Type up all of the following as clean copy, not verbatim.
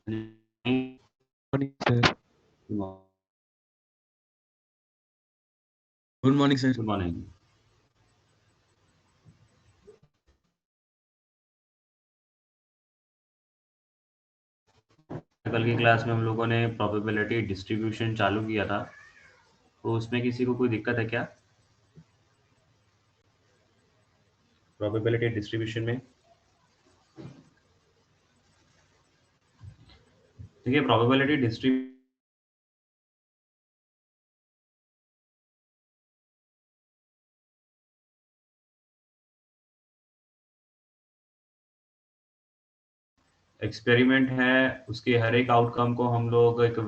Morning sir. Good morning sir. Good morning. कल की class में हम लोगों ने प्रोबेबिलिटी डिस्ट्रीब्यूशन चालू किया था, तो उसमें किसी को कोई दिक्कत है क्या? प्रोबेबिलिटी डिस्ट्रीब्यूशन में देखिए, प्रोबेबिलिटी डिस्ट्रीब्यूशन एक्सपेरिमेंट है। उसके हर एक आउटकम को हम लोग एक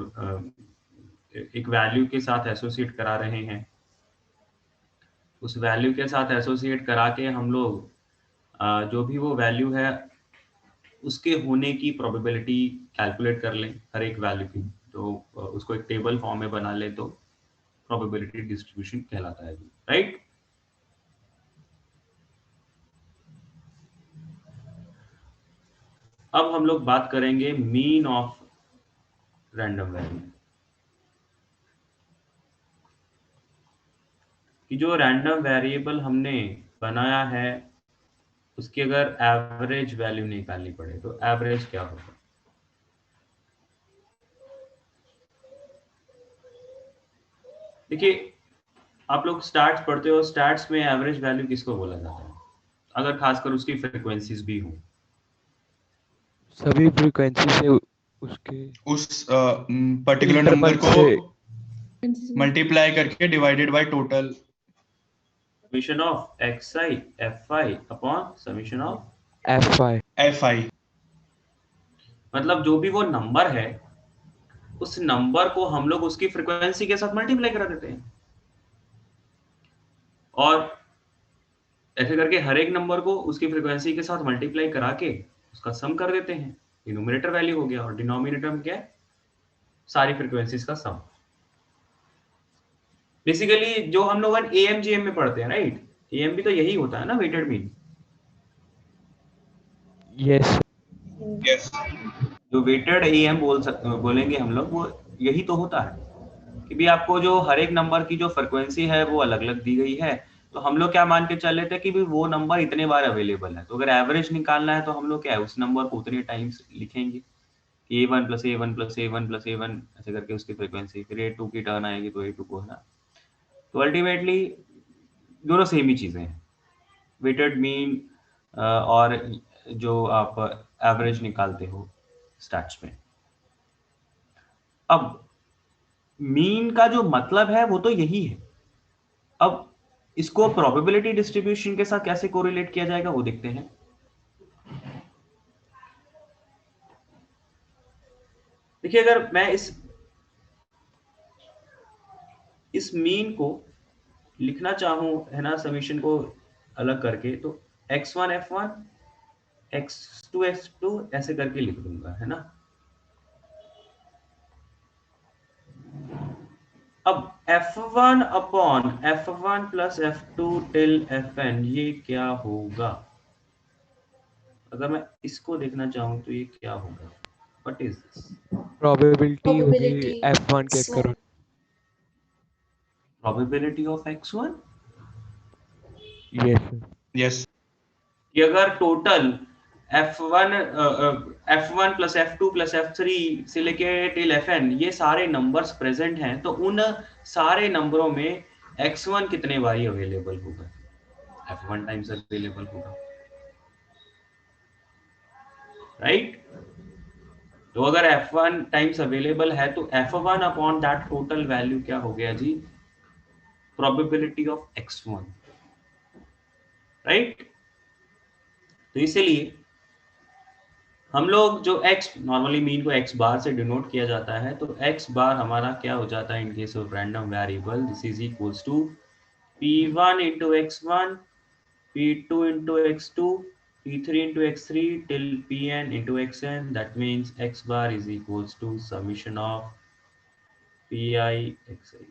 वैल्यू के साथ एसोसिएट करा रहे हैं। उस वैल्यू के साथ एसोसिएट करा के हम लोग जो भी वो वैल्यू है उसके होने की प्रोबेबिलिटी कैलकुलेट कर लें, हर एक वैल्यू की। तो उसको एक टेबल फॉर्म में बना लें तो प्रोबेबिलिटी डिस्ट्रीब्यूशन कहलाता है, राइट? अब हम लोग बात करेंगे मीन ऑफ रैंडम वैल्यू, कि जो रैंडम वेरिएबल हमने बनाया है उसकी अगर एवरेज वैल्यू निकालनी पड़े तो एवरेज क्या होगा? देखिए, आप लोग स्टैट्स पढ़ते हो, स्टैट्स में एवरेज वैल्यू किसको बोला जाता है, अगर खासकर उसकी फ्रीक्वेंसीज भी हो? सभी फ्रीक्वेंसी से उसके उस पर्टिकुलर नंबर इंटरवल को से मल्टीप्लाई करके divided by total summation of xi fi upon summation of, fi fi। मतलब जो भी वो नंबर है उस नंबर को हम लोग उसकी फ्रीक्वेंसी के साथ मल्टीप्लाई करा देते हैं, और ऐसे करके हर एक नंबर को उसकी फ्रीक्वेंसी के साथ मल्टीप्लाई करा के उसका सम कर देते हैं। डिनोमिनेटर वैल्यू हो गया, और डिनोमिनेटर में क्या है? सारी फ्रीक्वेंसीज का सम। बेसिकली जो हम लोग एएमजीएम में पढ़ते हैं, राइट? एएम भी तो यही होता है ना, वेटेड मीन। Yes yes. जो वेटेड एएम बोलेंगे हम लोग, वो यही तो होता है कि भी आपको जो हर एक नंबर की जो फ्रीक्वेंसी है वो अलग अलग दी गई है, तो हम लोग क्या मान के चल रहे थे कि भी वो नंबर इतने बार अवेलेबल है, तो अगर एवरेज निकालना है तो हम लोग क्या है, उस नंबर को उतने टाइम्स लिखेंगे कि ए वन प्लस ए वन प्लस ए वन प्लस ए वन, ऐसे करके उसकी फ्रीक्वेंसी, फिर ए टू की टर्न आएगी तो ए टू को, है ना? तो अल्टीमेटली दोनों सेम ही चीजें हैं, वेटेड मीन और जो आप एवरेज निकालते हो स्टैट्स में। अब मीन का जो मतलब है वो तो यही है। अब इसको प्रोबेबिलिटी डिस्ट्रीब्यूशन के साथ कैसे कोरिलेट किया जाएगा वो देखते हैं। देखिए, अगर मैं इस मीन को लिखना चाहूं, है ना, समीशन को अलग करके, तो x1 f1 x2 ऐसे करके लिख दूंगा, है ना? अब f1 upon f1 plus f2 till fn, ये क्या होगा? अगर मैं इसको देखना चाहूं तो ये क्या होगा? What is this? प्रोबेबिलिटी होगी Probability f1 के x1. Crore. Probability of x1, yes yes. कि अगर total f1 f1 plus f2 plus f3 से लेके टिल fn ये सारे नंबर्स प्रेजेंट हैं, तो उन सारे नंबरों में x1 कितने बारी अवेलेबल होगा? f1 टाइम्स अवेलेबल होगा, राइट? तो अगर f1 टाइम्स अवेलेबल है तो f1 upon that total value क्या हो गया जी? Probability of x1, right? तो इसीलिए हम लोग जो x, नॉर्मली मीन को x बार से डिनोट किया जाता है, तो x बार हमारा क्या हो जाता है in case of random variable? This is equals to p1 into x1 p2 into x2 p3 into x3 till pn into xn, that means x bar is equals to summation of pi xi।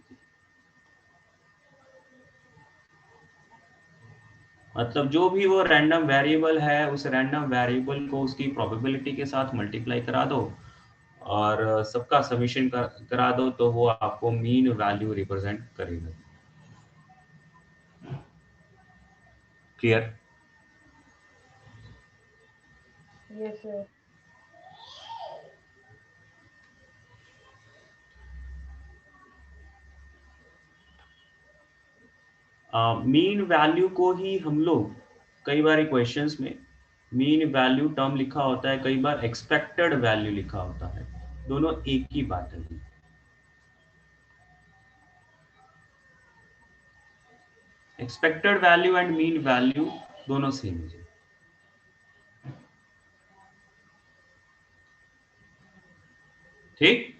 मतलब जो भी वो random variable है उस random variable को उसकी probability के साथ मल्टीप्लाई करा दो, और सबका समीशन करा दो तो वो आपको मीन वैल्यू रिप्रेजेंट करेगा। Clear? Yes, sir. Mean value को ही हम लोग कई बार इक्वेशंस में मीन वैल्यू टर्म लिखा होता है, कई बार एक्सपेक्टेड वैल्यू लिखा होता है, दोनों एक ही बात है। Expected value and mean value दोनों सेम है। ठीक,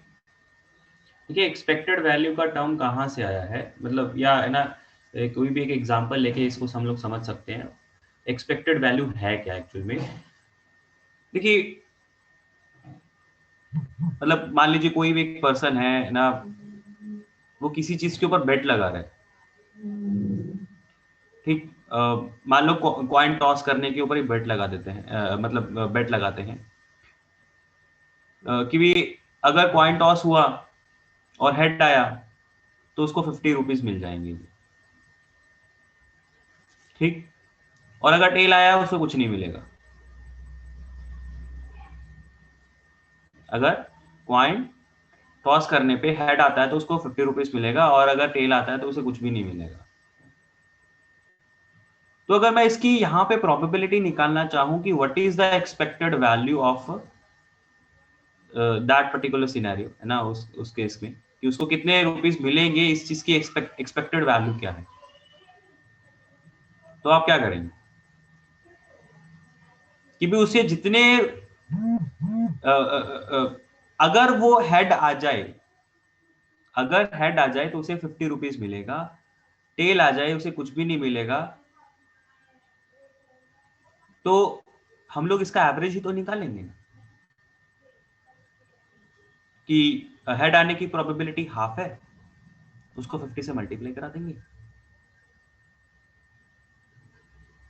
देखिए एक्सपेक्टेड वैल्यू का टर्म कहाँ से आया है, मतलब या है ना, कोई भी एक एग्जांपल लेके इसको हम लोग समझ सकते हैं। एक्सपेक्टेड वैल्यू है क्या एक्चुअल में? देखिए, मतलब मान लीजिए कोई भी एक पर्सन है ना, वो किसी चीज के ऊपर बेट लगा रहा है। ठीक, मान लो कॉइन टॉस करने के ऊपर ही बेट लगा देते हैं, मतलब बेट लगाते हैं कि भी अगर कॉइन टॉस हुआ और हेड आया तो उसको 50 रुपीज मिल जाएंगे। ठीक, और अगर टेल आया उसको कुछ नहीं मिलेगा। अगर कॉइन टॉस करने पे हेड आता है तो उसको 50 रुपीज मिलेगा, और अगर टेल आता है तो उसे कुछ भी नहीं मिलेगा। तो अगर मैं इसकी यहां पे प्रोबेबिलिटी निकालना चाहूं कि what is the expected value of that particular scenario, है ना, उस केस में कि उसको कितने रुपीस मिलेंगे, इस चीज की एक्सपेक्टेड वैल्यू क्या है, तो आप क्या करेंगे कि भी उसे जितने अगर वो हेड आ जाए, अगर हेड आ जाए तो उसे 50 रुपीज मिलेगा, टेल आ जाए उसे कुछ भी नहीं मिलेगा, तो हम लोग इसका एवरेज ही तो निकालेंगे ना, कि हेड आने की प्रोबेबिलिटी हाफ है, उसको 50 से मल्टीप्लाई करा देंगे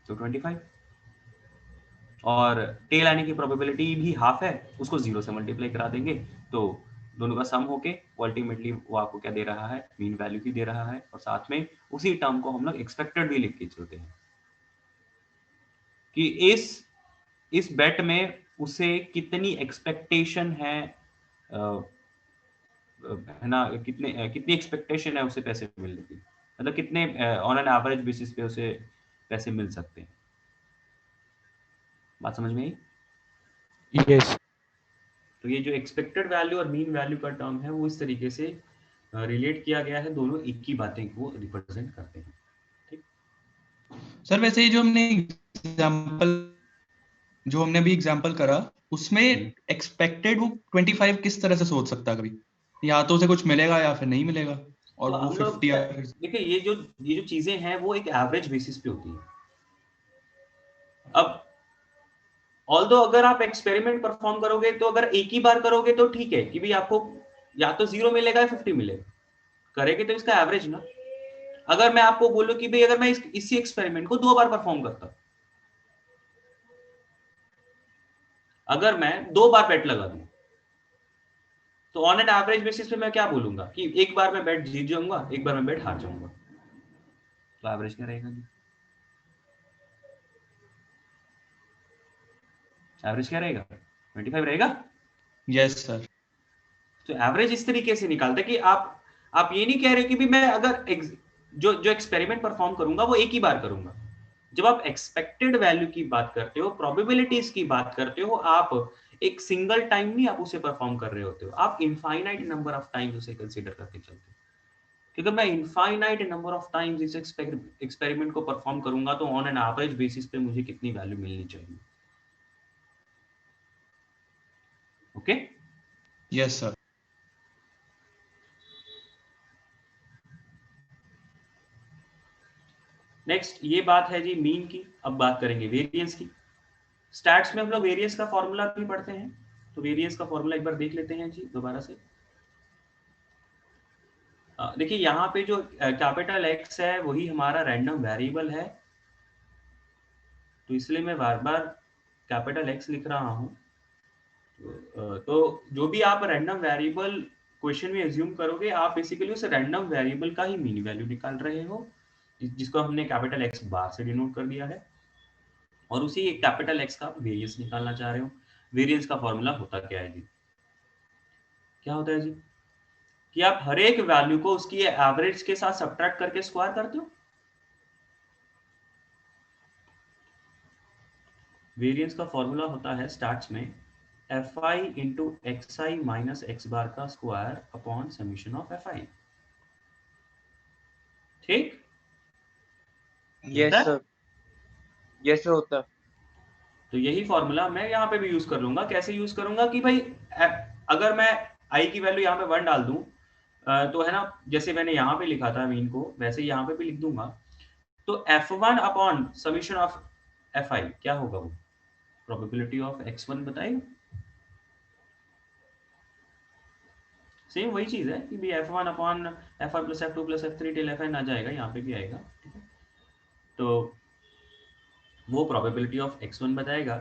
तो 25, और टेल आने की प्रोबेबिलिटी भी हाफ है, उसको 0 से मल्टीप्लाई करा देंगे, तो दोनों का सम होके अल्टीमेटली वो आपको क्या दे रहा है, मीन वैल्यू ही दे रहा है। और साथ में उसी टर्म को हम लोग एक्सपेक्टेड भी लिख के चलते हैं कि इस बेट में उसे कितनी एक्सपेक्टेशन है ना, कितनी एक्सपेक्टेशन है उसे पैसे मिलने की, मतलब कितने ऑन एन एवरेज बेसिस पे उसे पैसे मिल सकते हैं। बात समझ में आई? यस। तो ये जो एक्सपेक्टेड वैल्यू और मीन वैल्यू का टर्म है वो इस तरीके से रिलेट किया गया है, दोनों एक ही बातें को रिप्रेजेंट करते हैं। ठीक, सर वैसे ही जो हमने अभी एग्जांपल करा उसमें एक्सपेक्टेड वो 25 किस तरह से सोच सकता है, कभी या तो उसे कुछ मिलेगा या फिर नहीं मिलेगा, और तो वो हम लोग 50 या फिर देखिए ये जो चीजें हैं वो एक एवरेज बेसिस पे होती है। अब ऑल्दो अगर आप एक्सपेरिमेंट परफॉर्म करोगे तो अगर एक ही बार करोगे तो ठीक है कि भाई आपको या तो 0 मिलेगा या 50 मिलेगा, करेंगे तो इसका एवरेज ना। अगर मैं आपको बोलूं कि भाई अगर मैं इसी एक्सपेरिमेंट को 2 बार परफॉर्म करता, अगर मैं 2 बार बेट लगा दूं, तो ऑन एन एवरेज बेसिस पे मैं क्या बोलूंगा कि एक बार मैं बेट जीत जाऊंगा, एक बार मैं बेट हार जाऊंगा, तो एवरेज क्या रहेगा? एवरेज क्या रहेगा? 25 रहेगा। Yes sir. तो एवरेज इस तरीके से निकालते कि आप ये नहीं कह रहे कि भी मैं अगर जो एक्सपेरिमेंट परफॉर्म करूंगा वो एक ही बार करूंगा। जब आप एक्सपेक्टेड वैल्यू की बात करते हो, प्रोबेबिलिटीज की बात करते हो, आप एक सिंगल टाइम नहीं आप उसे परफॉर्म कर रहे होते हो, आप इनफाइनाइट नंबर ऑफ टाइम्स उसे कंसीडर करते चलते हो। क्योंकि मैं इनफाइनाइट नंबर ऑफ टाइम्स इस एक्सपेरिमेंट को परफॉर्म करूंगा तो ऑन एन एवरेज बेसिस पे मुझे कितनी वैल्यू मिलनी चाहिए। Okay, yes sir. नेक्स्ट ये बात है जी मीन की। अब बात करेंगे वेरिएंस की। स्टैट्स में हम लोग वेरिएंस का फॉर्मूला भी पढ़ते हैं, तो वेरिएंस का फॉर्मूला एक बार देख लेते हैं जी दोबारा से। देखिए यहाँ पे जो कैपिटल एक्स है वही हमारा रैंडम वेरिएबल है, तो इसलिए मैं बार बार कैपिटल एक्स लिख रहा हूं। तो जो भी आप रैंडम वेरिएबल क्वेश्चन में एज्यूम करोगे, आप बेसिकली उस रैंडम वेरिएबल का ही मीन वैल्यू निकाल रहे हो, जिसको हमने कैपिटल एक्स बार से डिनोट कर दिया है, और उसी कैपिटल एक्स का वेरियंस निकालना चाह रहे हो। वेरियंस का फॉर्मूला होता क्या है जी? क्या होता है जी? कि आप हर एक वैल्यू को उसकी एवरेज के साथ सब्ट्रैक्ट करके स्क्वायर करते हो। वेरियंस का फॉर्मूला होता है स्टार्ट्स में fi into x i minus x bar का square upon summation of fi। ठीक? यस सर, यस सर होता है। तो यही फॉर्मूला मैं यहाँ पे भी यूज कर लूंगा। कैसे यूज करूंगा कि भाई अगर मैं आई की वैल्यू यहाँ पे 1 डाल दूं, तो है ना, जैसे मैंने यहाँ पे लिखा था मीन को, वैसे यहाँ पे भी लिख दूंगा। तो f1 upon summation of fi क्या होगा? वो प्रोबेबिलिटी ऑफ x1 बताएगा। सेम वही चीज है कि भी f1 upon f1 plus f2 plus f3 till fn आ जाएगा, यहाँ पे भी आएगा। ठीक है, तो वो प्रोबेबिलिटी ऑफ x1 बताएगा।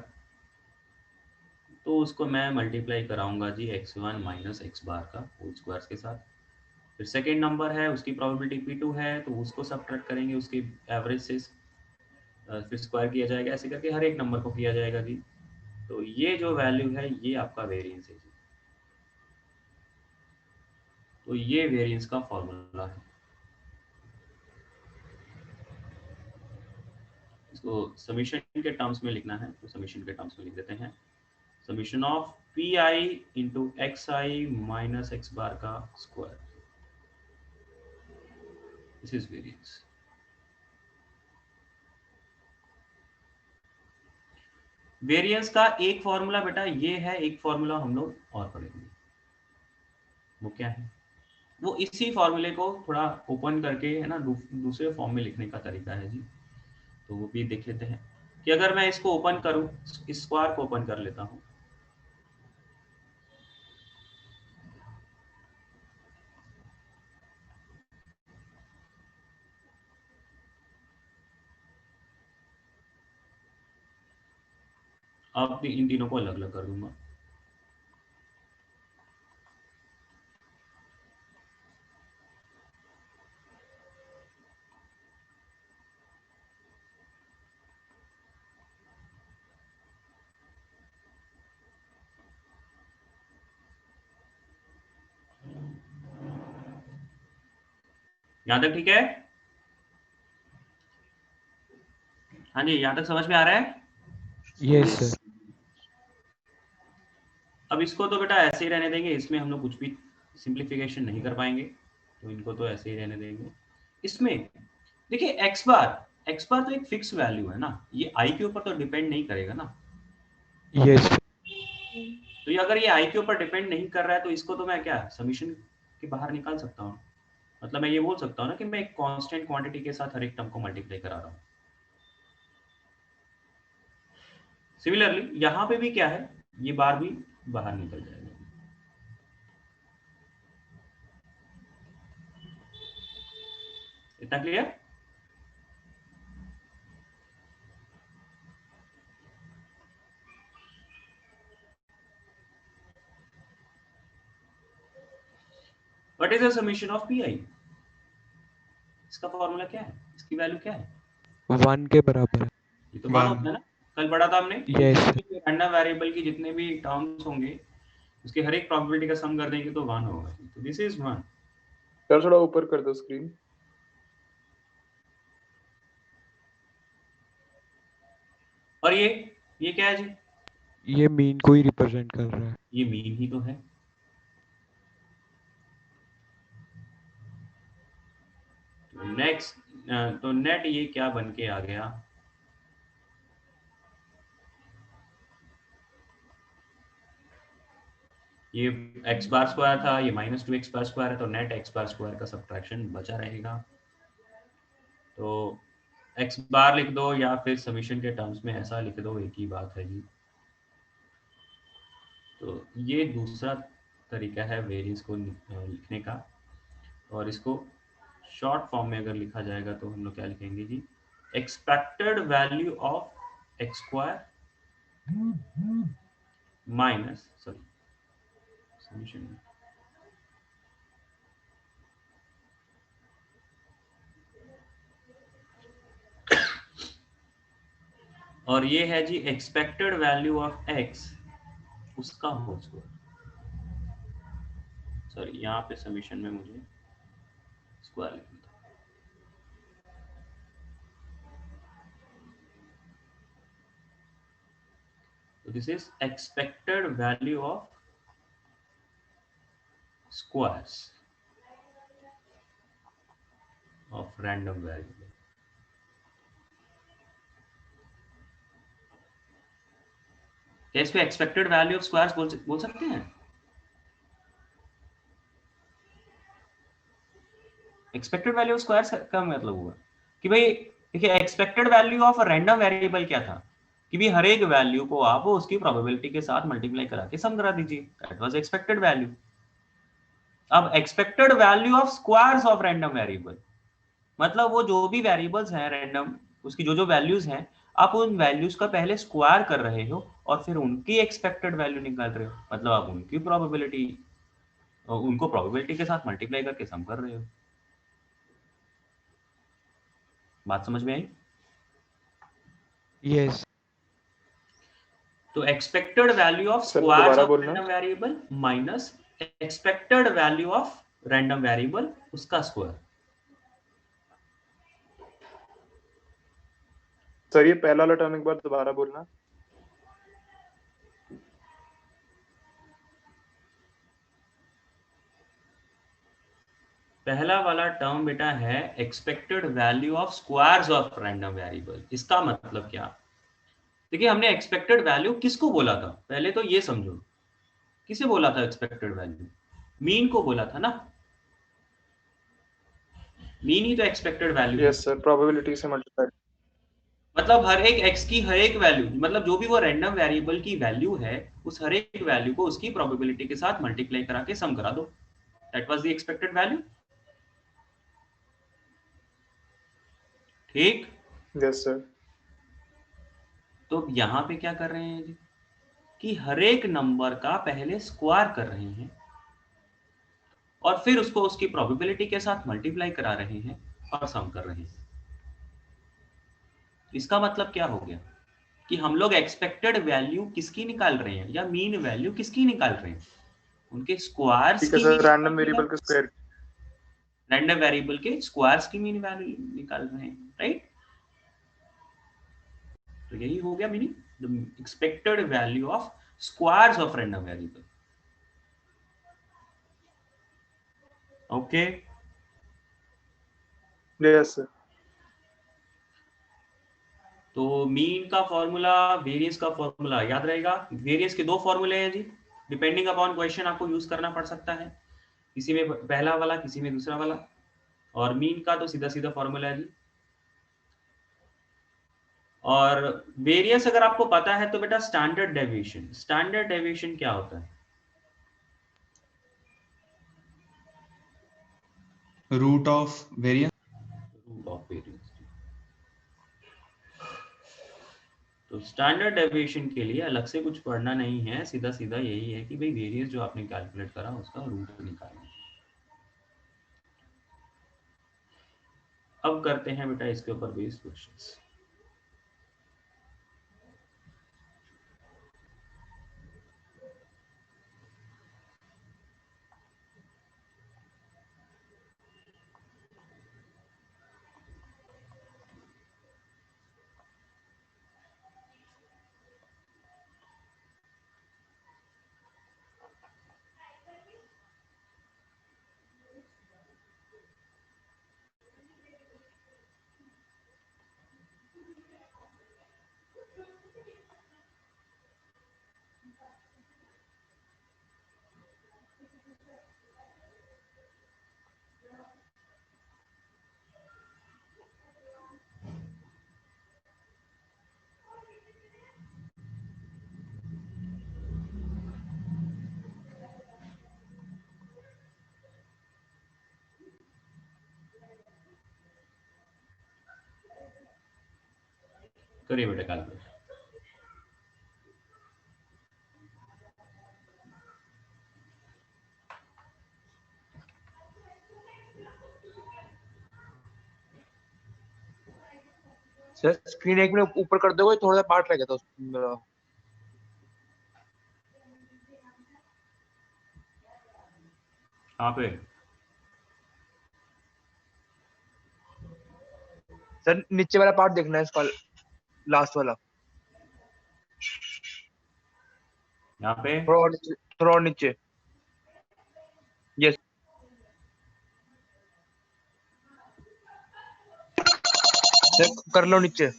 तो उसको मैं मल्टीप्लाई कराऊंगा जी x1 माइनस x बार का होल स्क्वायर के साथ। फिर सेकेंड नंबर है, उसकी प्रोबेबिलिटी p2 है, तो उसको सब्ट्रैक्ट करेंगे उसकी एवरेज से, फिर स्क्वायर किया जाएगा। ऐसे करके हर एक नंबर को किया जाएगा जी। तो ये जो वैल्यू है ये आपका वेरिएंस है जी। तो ये वेरिएंस का फॉर्मूला है। इसको समीशन के टर्म्स में लिखना है, तो समीशन के टर्म्स में लिख देते हैं। Summation of p i into x i minus x bar का square, this is variance. Variance का एक फॉर्मूला बेटा ये है, एक फॉर्मूला हम लोग और पढ़ेंगे। वो क्या है? वो इसी फॉर्मूले को थोड़ा ओपन करके है ना दूसरे फॉर्म में लिखने का तरीका है जी। तो वो भी देख लेते हैं कि अगर मैं इसको ओपन करूं, इस स्क्वायर को ओपन कर लेता हूं, अब इन तीनों को अलग अलग कर दूंगा। यहां तक ठीक है? हाँ जी, यहां तक समझ में आ रहा है? Yes sir. अब इसको तो बेटा ऐसे ही रहने देंगे, इसमें हम लोग कुछ भी सिंप्लीफिकेशन नहीं कर पाएंगे, तो इनको तो ऐसे ही रहने देंगे। इसमें देखिए एक्स बार तो एक फिक्स वैल्यू है ना, ये आई के ऊपर तो डिपेंड नहीं करेगा ना। यस तो ये अगर ये आई के ऊपर डिपेंड नहीं कर रहा है, तो इसको तो मैं क्या समीशन के बाहर निकाल सकता हूँ। मतलब मैं ये बोल सकता हूँ ना कि मैं एक कांस्टेंट क्वांटिटी के साथ हर एक टर्म को मल्टीप्लाई करा रहा हूँ। सिमिलरली यहाँ पे भी क्या है, ये बार भी बाहर निकल जाएगा। इतना clear? What is the summation of p आई? इसका फॉर्मूला क्या है, इसकी वैल्यू क्या है? 1 के बराबर है। ये तो 1 होता है ना, कल पढ़ा था हमने। यस रैंडम वेरिएबल की जितने भी टर्म्स होंगे उसके हर एक प्रोबेबिलिटी का सम कर देंगे तो 1 होगा। तो दिस इज 1। सर थोड़ा ऊपर कर दो स्क्रीन। और ये क्या है जी? ये मीन को ही रिप्रेजेंट कर रहा है। ये मीन ही तो है। नेक्स्ट, तो नेट ये क्या बन के आ गया? ये एक्स बार स्क्वायर था, ये माइनस 2 एक्स बार स्क्वायर है, तो नेट एक्स बार स्क्वायर का सब्ट्रैक्शन बचा रहेगा। तो एक्स बार लिख दो या फिर समीशन के टर्म्स में ऐसा लिख दो, एक ही बात है जी। तो ये दूसरा तरीका है वेरिएंस को लिखने का। और इसको शॉर्ट फॉर्म में अगर लिखा जाएगा तो हम लोग क्या लिखेंगे जी? Expected value of x square minus sorry solution और ये है जी एक्सपेक्टेड वैल्यू ऑफ एक्स उसका होल स्क्वायर। सॉरी यहाँ पे समीशन में मुझे स्क्वायर लिखना था। So this is expected value of squares of random variable. क्या इसको एक्सपेक्टेड वैल्यू ऑफ स्क्वायर्स बोल सकते हैं? एक्सपेक्टेड वैल्यू ऑफ स्क्वायर्स का मतलब हुआ कि भाई देखिए expected value of random variable क्या था कि भी हर एक वैल्यू को आप उसकी प्रोबेबिलिटी के साथ मल्टीप्लाई करा के सम करा दीजिए, दैट वाज एक्सपेक्टेड वैल्यू। अब expected value of squares of random variable मतलब वो जो भी वेरिएबल्स हैं रैंडम उसकी जो जो वैल्यूज हैं आप उन वैल्यूज का पहले स्क्वायर कर रहे हो और फिर उनकी एक्सपेक्टेड वैल्यू निकाल रहे हो, मतलब आप उनकी प्रोबेबिलिटी उनको प्रोबेबिलिटी के साथ मल्टीप्लाई करके सम कर रहे हो। बात समझ में आई? यस तो expected value of sir squares दोबारा ऑफ बोलना। Random variable minus expected value of random variable उसका स्क्वायर। सर ये पहला वाला टर्म एक बार दोबारा बोलना। पहला वाला टर्म बेटा है expected value of squares of random variable. इसका मतलब क्या? देखिए हमने एक्सपेक्टेड वैल्यू किसको बोला था पहले तो ये समझो। किसे बोला था एक्सपेक्टेड वैल्यू? मीन को बोला था ना। मीन ही तो expected value. Yes sir, probability से मल्टीप्लाई। मतलब हर एक x की हर एक वैल्यू मतलब जो भी वो रैंडम वेरिएबल की वैल्यू है उस हर एक वैल्यू को उसकी प्रोबेबिलिटी के साथ मल्टीप्लाई करा के सम करा दो, that was the expected value. ठीक। Yes sir. तो यहां पे क्या कर रहे हैं जी कि हर एक नंबर का पहले स्क्वायर कर रहे हैं और फिर उसको उसकी प्रोबेबिलिटी के साथ मल्टीप्लाई करा रहे हैं और सम कर रहे हैं। इसका मतलब क्या हो गया कि हम लोग एक्सपेक्टेड वैल्यू किसकी निकाल रहे हैं या मीन वैल्यू किसकी निकाल रहे हैं? उनके स्क्वायर्स ठीक है की sir, mean random value variable के स्क्वायर। रैंडम वेरिएबल के स्क्वायर्स की मीन वैल्यू निकाल रहे हैं, राइट? तो यही हो गया meaning the expected value of squares of random variable. Okay yes sir. तो मीन का फॉर्मूला वेरियंस का फॉर्मूला याद रहेगा। वेरियंस के दो फॉर्मूले हैं जी, डिपेंडिंग अपॉन क्वेश्चन आपको यूज करना पड़ सकता है, किसी में पहला वाला किसी में दूसरा वाला। और मीन का तो सीधा सीधा फॉर्मूला है जी। और वेरियंस अगर आपको पता है तो बेटा स्टैंडर्ड डेविएशन। स्टैंडर्ड डेविएशन क्या होता है? Root of variance. Root of variance. तो स्टैंडर्ड डेविएशन के लिए अलग से कुछ पढ़ना नहीं है, सीधा सीधा यही है कि भाई वेरियंस जो आपने कैलकुलेट करा उसका रूट निकालना। अब करते हैं बेटा इसके ऊपर बेस्ड क्वेश्चंस। करिए बेटा कैलकुलेट। सर स्क्रीन एक मिनट ऊपर कर दोगे, थोड़ा सा पार्ट रह गया था उसमें। कहाँ पे? सर नीचे वाला पार्ट देखना है इसका, लास्ट वाला, यहाँ पे? थोड़ा और नीचे, थोड़ा और नीचे। यस सर, कर लो नीचे।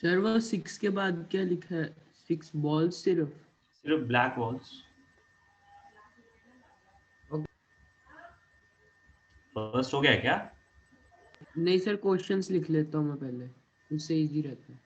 सर वो 6 के बाद क्या लिखा है? 6 बॉल्स सिर्फ? सिर्फ ब्लैक वॉल्स। फर्स्ट हो गया क्या? नहीं सर, क्वेश्चंस लिख लेता हूँ मैं पहले, उससे इजी रहता है।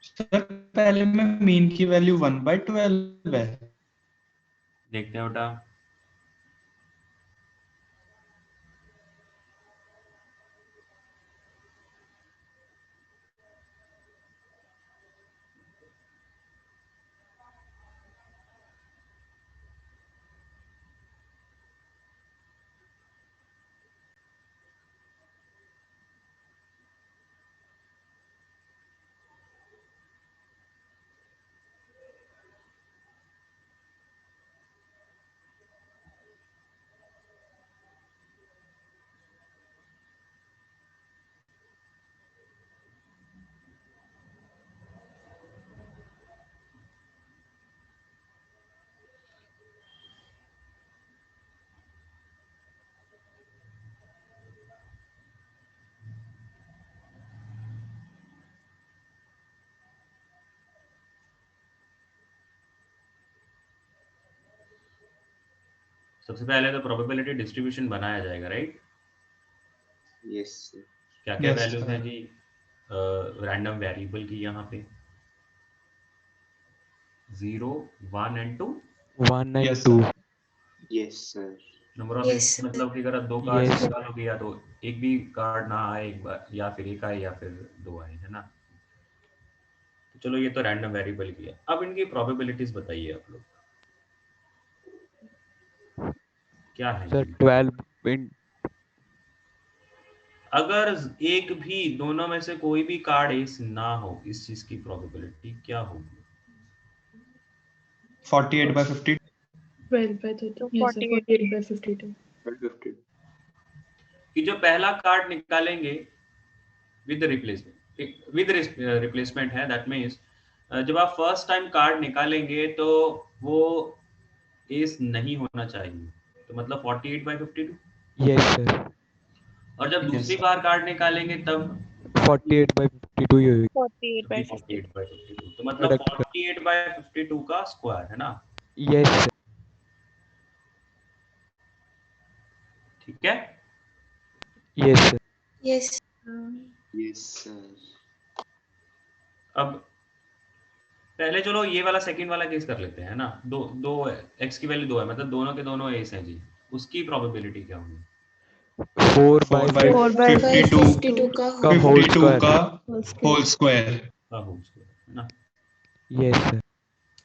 सर पहले में मीन की वैल्यू 1/12 है। देखते हैं बेटा। सबसे पहले तो प्रोबेबिलिटी डिस्ट्रीब्यूशन बनाया जाएगा, राइट? Yes sir. क्या क्या Yes, वैल्यूज sir. हैं जी रैंडम वेरिएबल की यहाँ पे? 0, 1 and 2। 1 and Yes, 2. sir. Yes sir. Number of Yes, sir. मतलब कि अगर आप 2 कार्ड Yes. निकालोगे या तो एक भी कार्ड ना आए एक बार, या फिर एक आए या फिर 2 आए, है ना? तो चलो ये तो रैंडम वेरिएबल की है। अब इनकी प्रोबेबिलिटीज बताइए आप लोग, क्या है Sir, जी? 12 in अगर एक भी दोनों में से कोई भी कार्ड एस ना हो, इस चीज की प्रोबेबिलिटी क्या होगी? 48/50. 12 by 30. Yes, sir. 48 by 52. 50। कि जो पहला कार्ड निकालेंगे विद रिप्लेसमेंट है, दैट मीन्स जब आप फर्स्ट टाइम कार्ड निकालेंगे तो वो एस नहीं होना चाहिए, तो मतलब 48/52। yes sir. और जब Yes, दूसरी sir. बार कार्ड निकालेंगे तब 48/52 ही होगी। 48 by 50. 48/52, तो मतलब 48/52 का स्क्वायर, है ना? Yes sir. ठीक है। Yes sir. Yes. Yes sir. अब पहले चलो ये वाला सेकंड वाला केस कर लेते हैं ना। दो दो एक्स की वैल्यू 2 है, मतलब दोनों के दोनों एस हैं जी, उसकी प्रोबेबिलिटी क्या होगी? 4 by 4 by 52 52 का का whole. whole 52 square. का Whole square. Whole square. का होल स्क्वायर, है ना? Yes sir.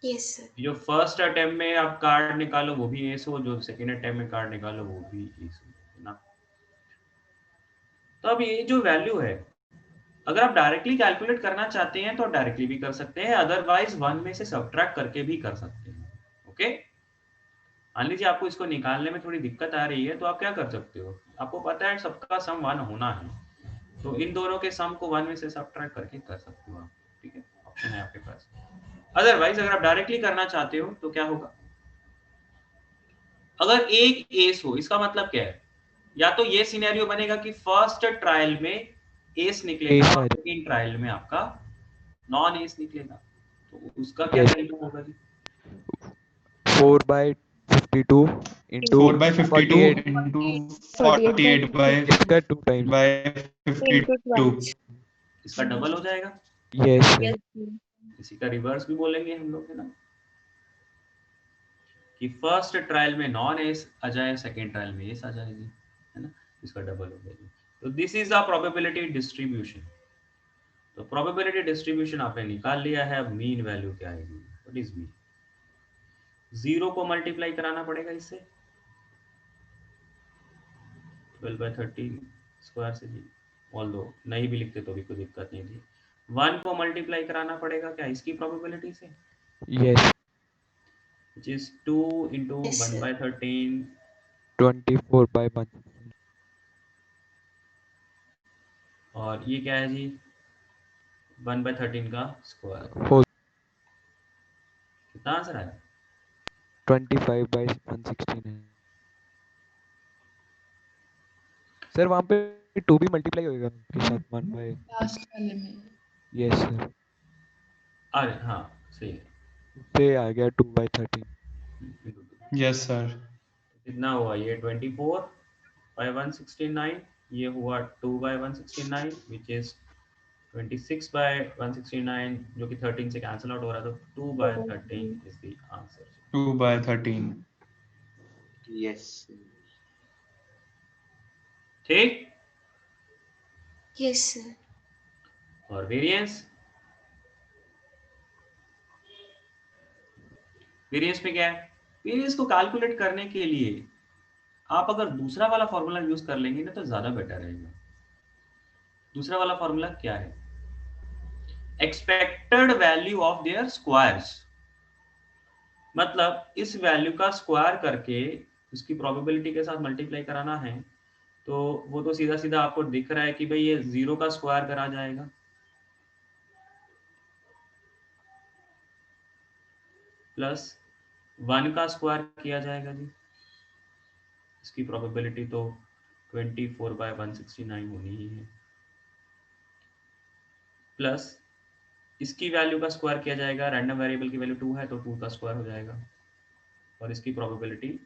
Yes, sir. जो फर्स्ट अटेम्प्ट में आप कार्ड निकालो वो भी एस हो, जो सेकंड अटेम्प्ट में कार्ड निकालो वो भी एस हो, है ना? तो अब ये जो वैल्यू है, अगर आप डायरेक्टली कैलकुलेट करना चाहते हैं तो डायरेक्टली भी कर सकते हैं, अदरवाइज 1 में से सब्ट्रैक्ट करके भी कर सकते हैं। ओके, मान लीजिए आपको इसको निकालने में थोड़ी दिक्कत आ रही है, तो आप क्या कर सकते हो? आपको पता है सबका सम 1 होना है, तो इन दोनों के सम को 1 में से सब्ट्रैक्ट करके कर सकते हो आप। ठीक है, ऑप्शन है आपके पास। अदरवाइज अगर आप डायरेक्टली करना चाहते हो तो क्या होगा? अगर एक एस हो, इसका मतलब क्या है? या तो ये सिनेरियो बनेगा कि फर्स्ट ट्रायल में एस निकलेगा Ace और आ जाए। सेकंड ट्रायल में आपका नॉन एस निकलेगा, तो उसका क्या Yes. तरीका होगा जी? 4 by 52 into 4/52 48. into 48 48 by इसका 2 times. 52। इसका डबल हो जाएगा। Yes sir. Yes. इसी का रिवर्स भी बोलेंगे हम लोग, है ना, कि फर्स्ट ट्रायल में नॉन एस आ जाए, सेकेंड ट्रायल में एस आ जाएगी, है ना? इसका डबल हो जाएगी। तो this is the probability distribution. तो प्रोबेबिलिटी डिस्ट्रीब्यूशन आपने निकाल लिया है। अब मीन वैल्यू क्या आएगी? What is mean? 0 को मल्टीप्लाई कराना पड़ेगा इससे 12/13 स्क्वायर से जी, ऑल्दो नहीं भी लिखते तो भी कोई दिक्कत नहीं थी। 1 को मल्टीप्लाई कराना पड़ेगा क्या इसकी प्रोबेबिलिटी से, Yes. which is 2 into Yes, 1/13 24/1. और ये क्या है जी? 1/13 का स्क्वायर। Whole कितना आंसर आया? 25/116 है। सर वहाँ पे 2 भी मल्टीप्लाई होएगा उसके साथ 1 by। लास्ट वाले में Yes sir. अरे हाँ, सही है। उससे आ गया 2/13. Yes sir. कितना हुआ ये? 24/169, ये हुआ 2/169 विच इज 26 बाय 169 जो कि 13 से कैंसिल आउट हो रहा है, तो 2 by 13 is the answer. 2/13। Yes ठीक। Yes, sir. और वेरिएंस, वेरिएंस में क्या है, वेरिएंस को कैलकुलेट करने के लिए आप अगर दूसरा वाला फॉर्मूला यूज कर लेंगे ना तो ज्यादा बेटर रहेगा। दूसरा वाला फॉर्मूला क्या है, expected value of their squares, मतलब इस वैल्यू का स्क्वायर करके उसकी प्रोबेबिलिटी के साथ मल्टीप्लाई कराना है, तो वो तो सीधा सीधा आपको दिख रहा है कि भाई ये 0 का स्क्वायर करा जाएगा प्लस 1 का स्क्वायर किया जाएगा जी, इसकी प्रोबेबिलिटी तो 24/169 होनी ही है, प्लस इसकी वैल्यू का स्क्वायर किया जाएगा, रैंडम वेरिएबल की वैल्यू 2 है तो 2 का स्क्वायर हो जाएगा, और इसकी प्रोबेबिलिटी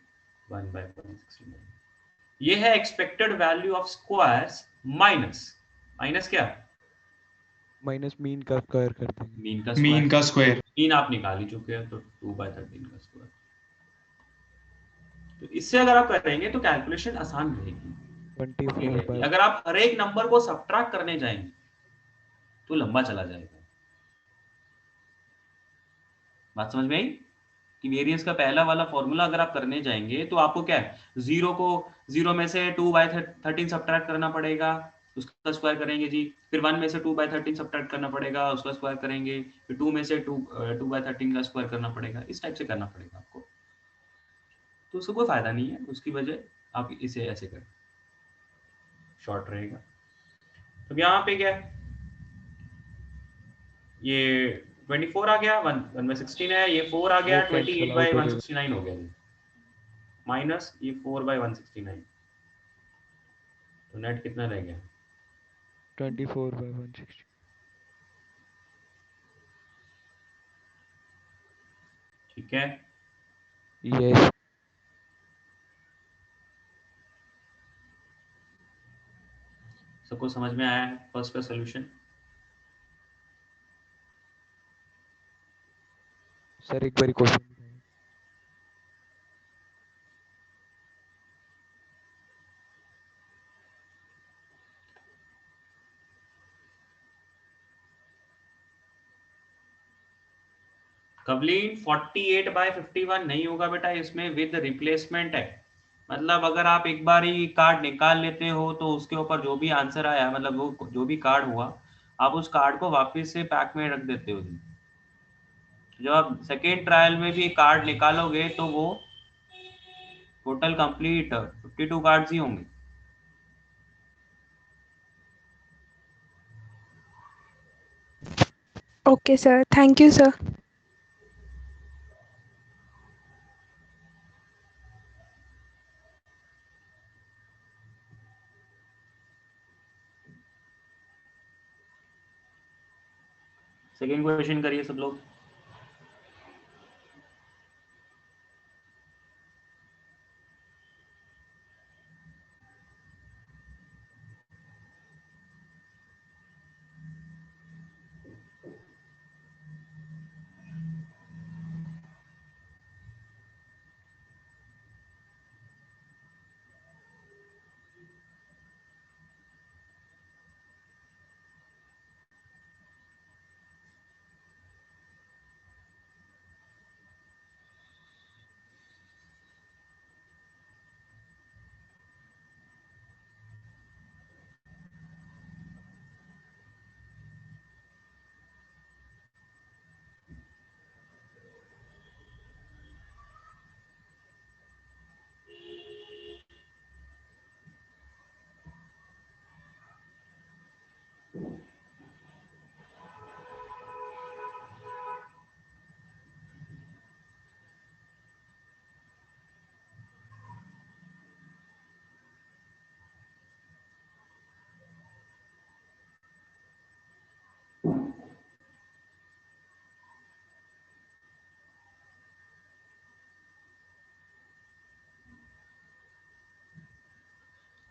1/169। ये है expected value of squares minus, minus क्या, माइनस मीन का स्क्वायर कर देंगे। मीन का मीन का स्क्वायर। मीन आप निकाल ही चुके हैं, तो 2/13 का स्क्वायर। तो इससे अगर आप करेंगे तो कैलकुलेशन आसान रहेगी। 24 अगर आप हर एक नंबर को सब्ट्रैक्ट करने जाएंगे तो लंबा चला जाएगा। बात समझ में आई कि वेरिएंस का पहला वाला फॉर्मूला अगर आप करने जाएंगे तो आपको क्या है, 0 में से 2/13 सब्ट्रैक्ट करना पड़ेगा, उसका स्क्वायर करेंगे जी, फिर 1 में से 2/13 सब्ट्रैक्ट करना पड़ेगा, उसका स्क्वायर करेंगे, फिर 2 में से 2/13 का स्क्वायर करना पड़ेगा, इस टाइप से करना पड़ेगा आपको। तो उसका कोई फायदा नहीं है, उसकी वजह आप इसे ऐसे करें, शॉर्ट रहेगा। तो यहाँ पे क्या है, ये 24 आ गया, 1 में 16 है, ये 4 आ गया, वो cancel out हो 28/169 हो गया जी, माइनस ये 4/169, तो नेट कितना रह गया, 24/160। ठीक है। यस सबको समझ में आया है फर्स्ट का सोल्यूशन? सर, एक बार क्वेश्चन दिखाइए। कवलीन 48/51 नहीं होगा बेटा, इसमें विद रिप्लेसमेंट है, मतलब अगर आप एक बार ही कार्ड निकाल लेते हो तो उसके ऊपर जो भी आंसर आया, मतलब वो जो भी कार्ड हुआ, आप उस कार्ड को वापस से पैक में रख देते हो जी। जब आप सेकेंड ट्रायल में भी कार्ड निकालोगे तो वो टोटल कंप्लीट 52 कार्ड्स ही होंगे। Okay, sir. Thank you, sir. Second question करिए सब लोग।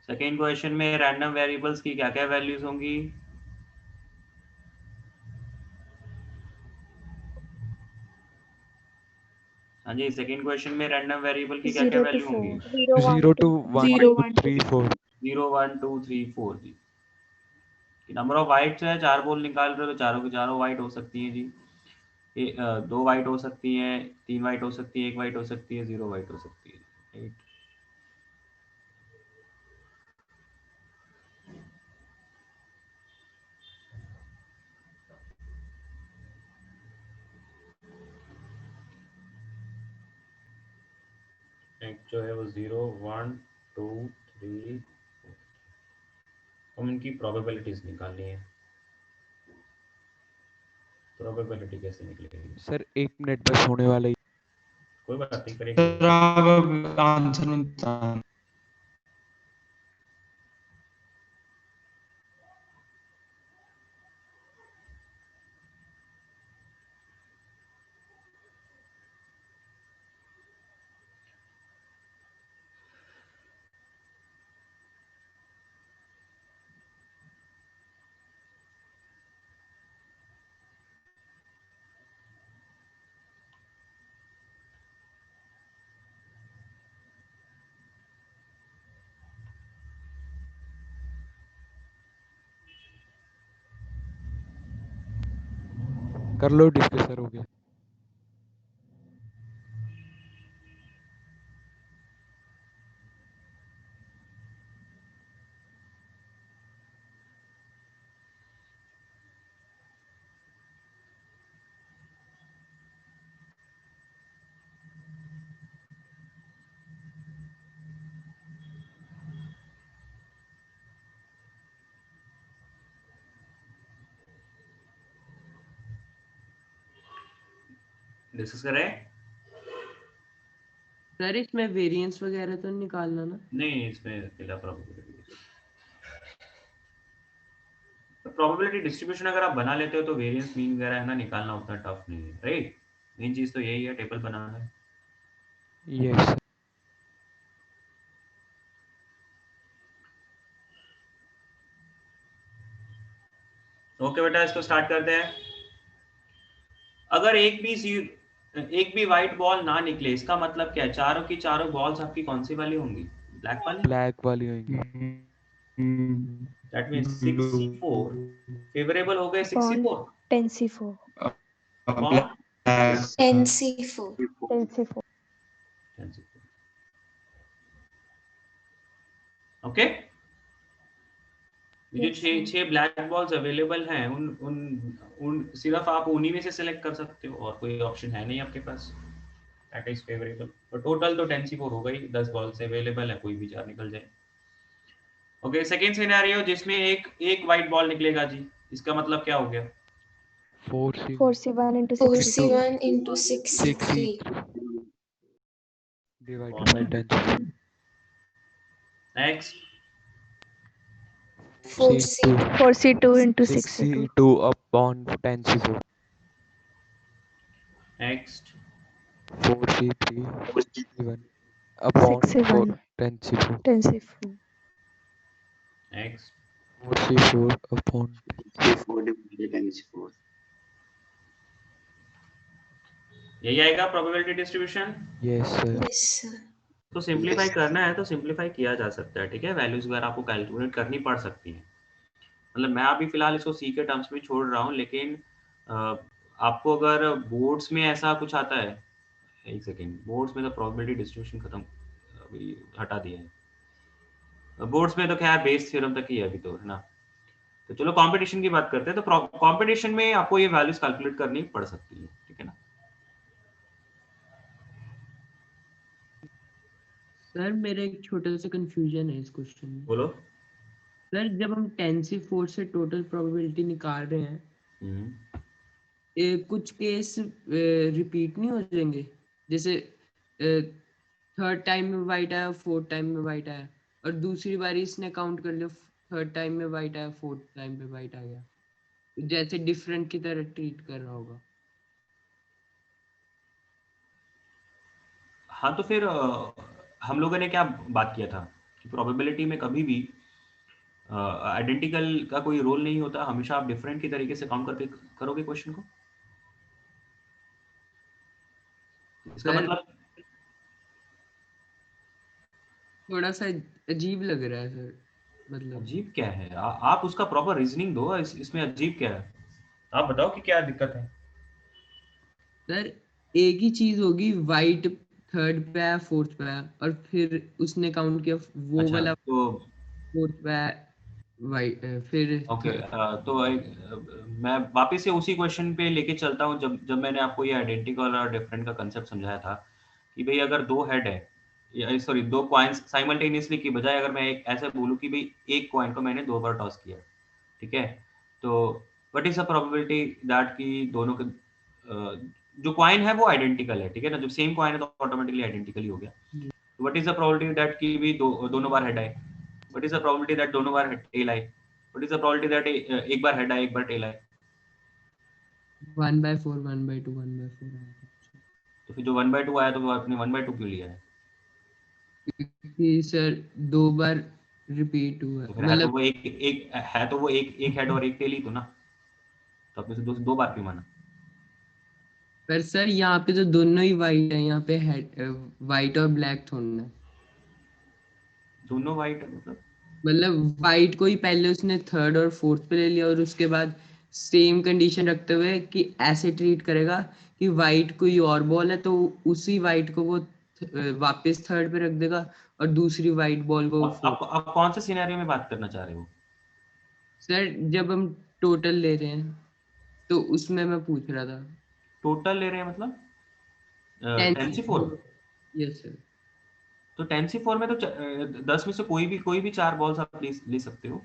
सेकेंड क्वेश्चन में रैंडम वेरिएबल्स की क्या क्या वैल्यूज होंगी? हाँ जी, सेकंड क्वेश्चन में रैंडम वेरिएबल की क्या क्या 0 to वैल्यू 4. होंगी? 0 to 1 0, 2 1, 3 4 0 1 2 3 4 ji. Number of whites है, 4 बॉल निकाल रहे हो तो चारों की चारों वाइट हो सकती हैं जी। 2 वाइट हो सकती हैं, 3 वाइट हो सकती है, 1 वाइट हो सकती है, 0 वाइट हो सकती है। 8 एक जो है वो 0 1 2 3 हम इनकी प्रोबेबिलिटीज निकालनी है। प्रोबेबिलिटी कैसे निकलेगी? सर 1 मिनट बस होने वाला ही। कोई बात नहीं, सर करेंगे। आप आंसर बता। कर लो डिस्कस सर, हो गया। डिस्कस करें? सर इसमें वेरिएंस वगैरह तो निकालना ना? नहीं, इसमें पहला प्रोबेबिलिटी। तो प्रोबेबिलिटी डिस्ट्रीब्यूशन अगर आप बना लेते हो तो वेरिएंस मीन वगैरह है ना निकालना उतना टफ नहीं है, राइट? मेन चीज तो यही है, टेबल बनाना है। यस ओके बेटा, इसको स्टार्ट करते हैं। अगर एक भी व्हाइट बॉल ना निकले, इसका मतलब क्या है? चारों की चारों बॉल्स आपकी कौन सी वाली होंगी? ब्लैक वाली। ब्लैक वाली होंगी। दैट मींस 6c4 फेवरेबल हो गए। 6c4 10C4 upon 10C4. 10C4 okay. ये जो Yes, sir. छह ब्लैक बॉल्स अवेलेबल हैं, उन उन उन सिर्फ आप उन्हीं में से सिलेक्ट कर सकते हो और कोई ऑप्शन है नहीं आपके पास। That is favourable. तो टोटल तो 10c4 हो गई, 10 बॉल से अवेलेबल है, कोई भी चार निकल जाए। ओके, सेकंड सिनेरियो जिसमें एक व्हाइट बॉल निकलेगा जी, इसका मतलब क्या हो गया? 4C 4C1 into 62 4C1 into 6C3. 6C3 divided by 10C4 next 4C2. 4C2 into 62 6C2 upon 10C4 next 4C3 even upon 6C1 10C4 10C4 next 4C4 upon यही आएगा probability distribution. yes sir Yes, sir. तो simplify करना है तो simplify किया जा सकता है, ठीक है। वैल्यूज वगैरह आपको कैलकुलेट करनी पड़ सकती है। मतलब मैं अभी फिलहाल इसको सी के टर्म्स में छोड़ रहा हूँ, लेकिन आपको अगर बोर्ड्स में ऐसा कुछ आता है, एक सेकेंड, बोर्ड्स में तो प्रोबेबिलिटी डिस्ट्रीब्यूशन खत्म अभी हटा दिया है। बोर्ड्स में तो खैर बेस थ्योरम तक ही है अभी तो, है ना। तो चलो कंपटीशन की बात करते हैं। तो कंपटीशन में आपको ये वैल्यूज कैलकुलेट करनी पड़ सकती है, ठीक है ना। सर मेरा एक छोटा सा कंफ्यूजन है इस क्वेश्चन में। बोलो। सर जब हम 10C4 से टोटल प्रोबेबिलिटी निकाल रहे हैं, कुछ केस रिपीट नहीं हो जाएंगे? जैसे थर्ड टाइम में वाइट आया, फोर्थ टाइम में वाइट आया, और दूसरी बारी इसने काउंट कर लिया, थर्ड टाइम में वाइट आया, फोर्थ टाइम में वाइट आ गया, जैसे डिफरेंट की तरह ट्रीट कर रहा होगा। हाँ, तो फिर हम लोगों ने क्या बात किया था कि प्रोबेबिलिटी में कभी भी आइडेंटिकल का कोई रोल नहीं होता, हमेशा आप डिफरेंट की तरीके से काउंट करके करोगे क्वेश्चन को। इसका सर मतलब थोड़ा सा अजीब लग रहा है सर, मतलब अजीब क्या है? आप उसका प्रॉपर रीजनिंग दो, इसमें अजीब क्या है? आप बताओ कि क्या दिक्कत है। सर एक ही चीज होगी, वाइट थर्ड पे है, फोर्थ पे है, और फिर उसने काउंट किया वो अच्छा वाला तो फोर्थ पे है, वाइट फिर ओके, तो मैं वापस से उसी क्वेश्चन पे लेके चलता हूँ, जब जब मैंने आपको ये आइडेंटिकल और डिफरेंट का कंसेप्ट समझाया था कि भाई अगर दो हेड है, या सॉरी दो कॉइन्स साइमल्टेनियसली की बजाय अगर मैं एक ऐसे बोलूँ कि भाई एक कॉइन को मैंने 2 बार टॉस किया, ठीक है, तो what is the probability that कि दोनों के जो कॉइन है वो आइडेंटिकल है, ठीक है ना, जब सेम कॉइन है तो ऑटोमेटिकली आइडेंटिकल ही हो गया। What is the probability that कि भी दोनों बार हेड आए? What is the probability that दोनों बार टेल आए? What is the probability that एक बार हेड आए एक बार टेल आए? 1/4 1/2 1/4 आया तो फिर जो 1/2 आया तो वो आपने 1/2 क्यों लिया है? कि सर 2 बार रिपीट हुआ, तो फिर है तो मतलब वो एक है तो वो एक हेड और एक टेल ही तो ना, तो आपने से दो बार क्यों माना? पर सर यहाँ पे तो दोनों ही वाइट है, यहाँ पे वाइट और ब्लैक थोड़ा है। दोनों वाइट है मतलब वाइट को ही पहले उसने थर्ड और फोर्थ पे ले लिया, और उसके बाद सेम कंडीशन रखते हुए कि ऐसे ट्रीट करेगा कि वाइट कोई और बॉल है तो उसी वाइट को वो वापस थर्ड पे रख देगा, और दूसरी वाइट बॉल को फोर्थ। आप कौन से सिनेरियो में बात करना चाह रहे हो? सर जब हम टोटल ले रहे हैं तो उसमें मैं पूछ रहा था। टोटल ले रहे हैं मतलब 10c4? Yes sir. तो 10c4 में तो 10 में से कोई भी 4 बॉल्स आप ले सकते हो।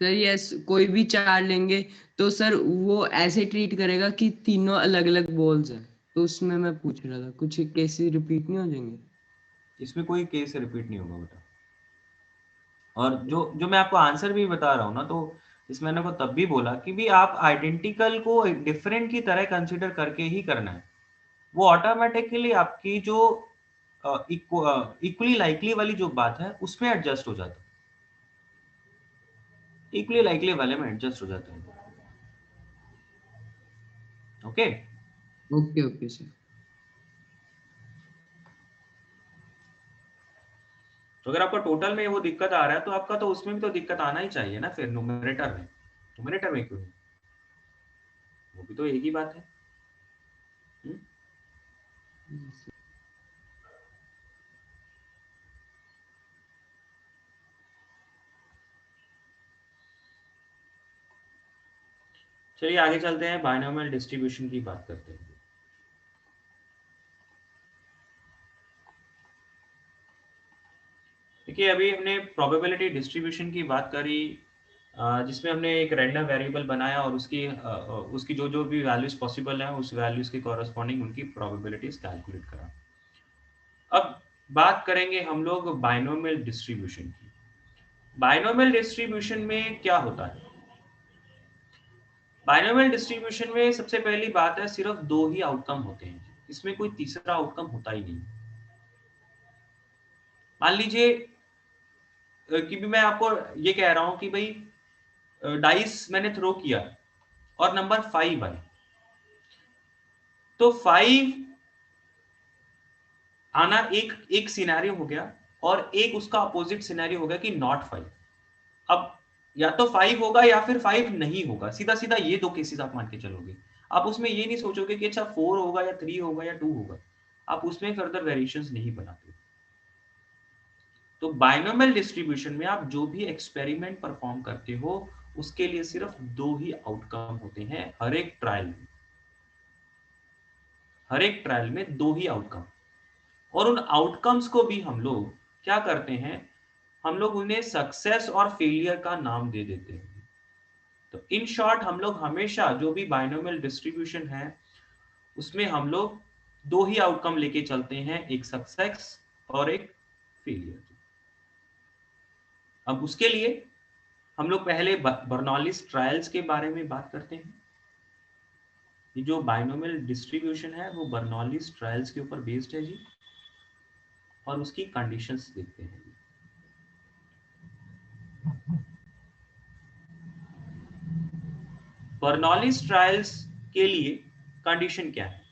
सर यस, कोई भी 4 लेंगे तो सर वो ऐसे ट्रीट करेगा कि तीनों अलग अलग बॉल्स हैं, तो उसमें मैं पूछ रहा था कुछ केसेस रिपीट नहीं हो जाएंगे? इसमें कोई केस रिपीट नहीं होगा बेटा। और जो जो मैं आपको आंसर भी बता रहा हूँ ना, तो इसमें मैंने को तब भी बोला कि भी आप आइडेंटिकल को डिफरेंट की तरह कंसिडर करके ही करना है। वो ऑटोमेटिकली आपकी जो इक्वली लाइकली वाली जो बात है उसमें एडजस्ट हो जाता है, इक्वली लाइकली वाले में एडजस्ट हो जाता है। Okay okay okay sir. तो अगर आपका टोटल में वो दिक्कत आ रहा है तो आपका तो उसमें भी तो दिक्कत आना ही चाहिए ना, फिर न्यूमरेटर में क्यों नहीं? वो भी तो एक ही बात है। चलिए आगे चलते हैं, बायनोमियल डिस्ट्रीब्यूशन की बात करते हैं। देखिए अभी हमने प्रोबेबिलिटी डिस्ट्रीब्यूशन की बात करी, जिसमें हमने एक रैंडम वेरिएबल बनाया और उसकी जो जो भी वैल्यूज पॉसिबल हैं उस वैल्यूज के कॉरस्पॉन्डिंग उनकी प्रोबेबिलिटीज कैलकुलेट करा। अब बात करेंगे हम लोग बायनोमियल डिस्ट्रीब्यूशन की। बायनोमियल डिस्ट्रीब्यूशन में क्या होता है? बायनोमियल डिस्ट्रीब्यूशन में सबसे पहली बात है सिर्फ 2 ही आउटकम होते हैं, इसमें कोई तीसरा आउटकम होता ही नहीं। मान लीजिए कि भी मैं आपको ये कह रहा हूं कि भाई डाइस मैंने थ्रो किया और नंबर 5 आए, तो 5 आना एक सिनेरियो हो गया, और एक उसका अपोजिट सिनेरियो हो गया कि नॉट 5। अब या तो 5 होगा या फिर 5 नहीं होगा, सीधा सीधा ये 2 केसेस आप मान के चलोगे। आप उसमें ये नहीं सोचोगे कि अच्छा 4 होगा या 3 होगा या 2 होगा, आप उसमें फर्दर वेरिएशंस नहीं बनाते। तो बायनोमियल डिस्ट्रीब्यूशन में आप जो भी एक्सपेरिमेंट परफॉर्म करते हो उसके लिए सिर्फ 2 ही आउटकम होते हैं हर एक ट्रायल में। हर एक ट्रायल में 2 ही आउटकम, और उन आउटकम्स को भी हम लोग क्या करते हैं, हम लोग उन्हें सक्सेस और फेलियर का नाम दे देते हैं। तो इन शॉर्ट हम लोग हमेशा जो भी बायनोमियल डिस्ट्रीब्यूशन है उसमें हम लोग 2 ही आउटकम लेके चलते हैं, एक सक्सेस और एक फेलियर। अब उसके लिए हम लोग पहले बर्नौलीज ट्रायल्स के बारे में बात करते हैं। ये जो बायनोमियल डिस्ट्रीब्यूशन है वो बर्नौलीज ट्रायल्स के ऊपर बेस्ड है जी, और उसकी कंडीशंस देखते हैं। बर्नौलीज ट्रायल्स के लिए कंडीशन क्या है?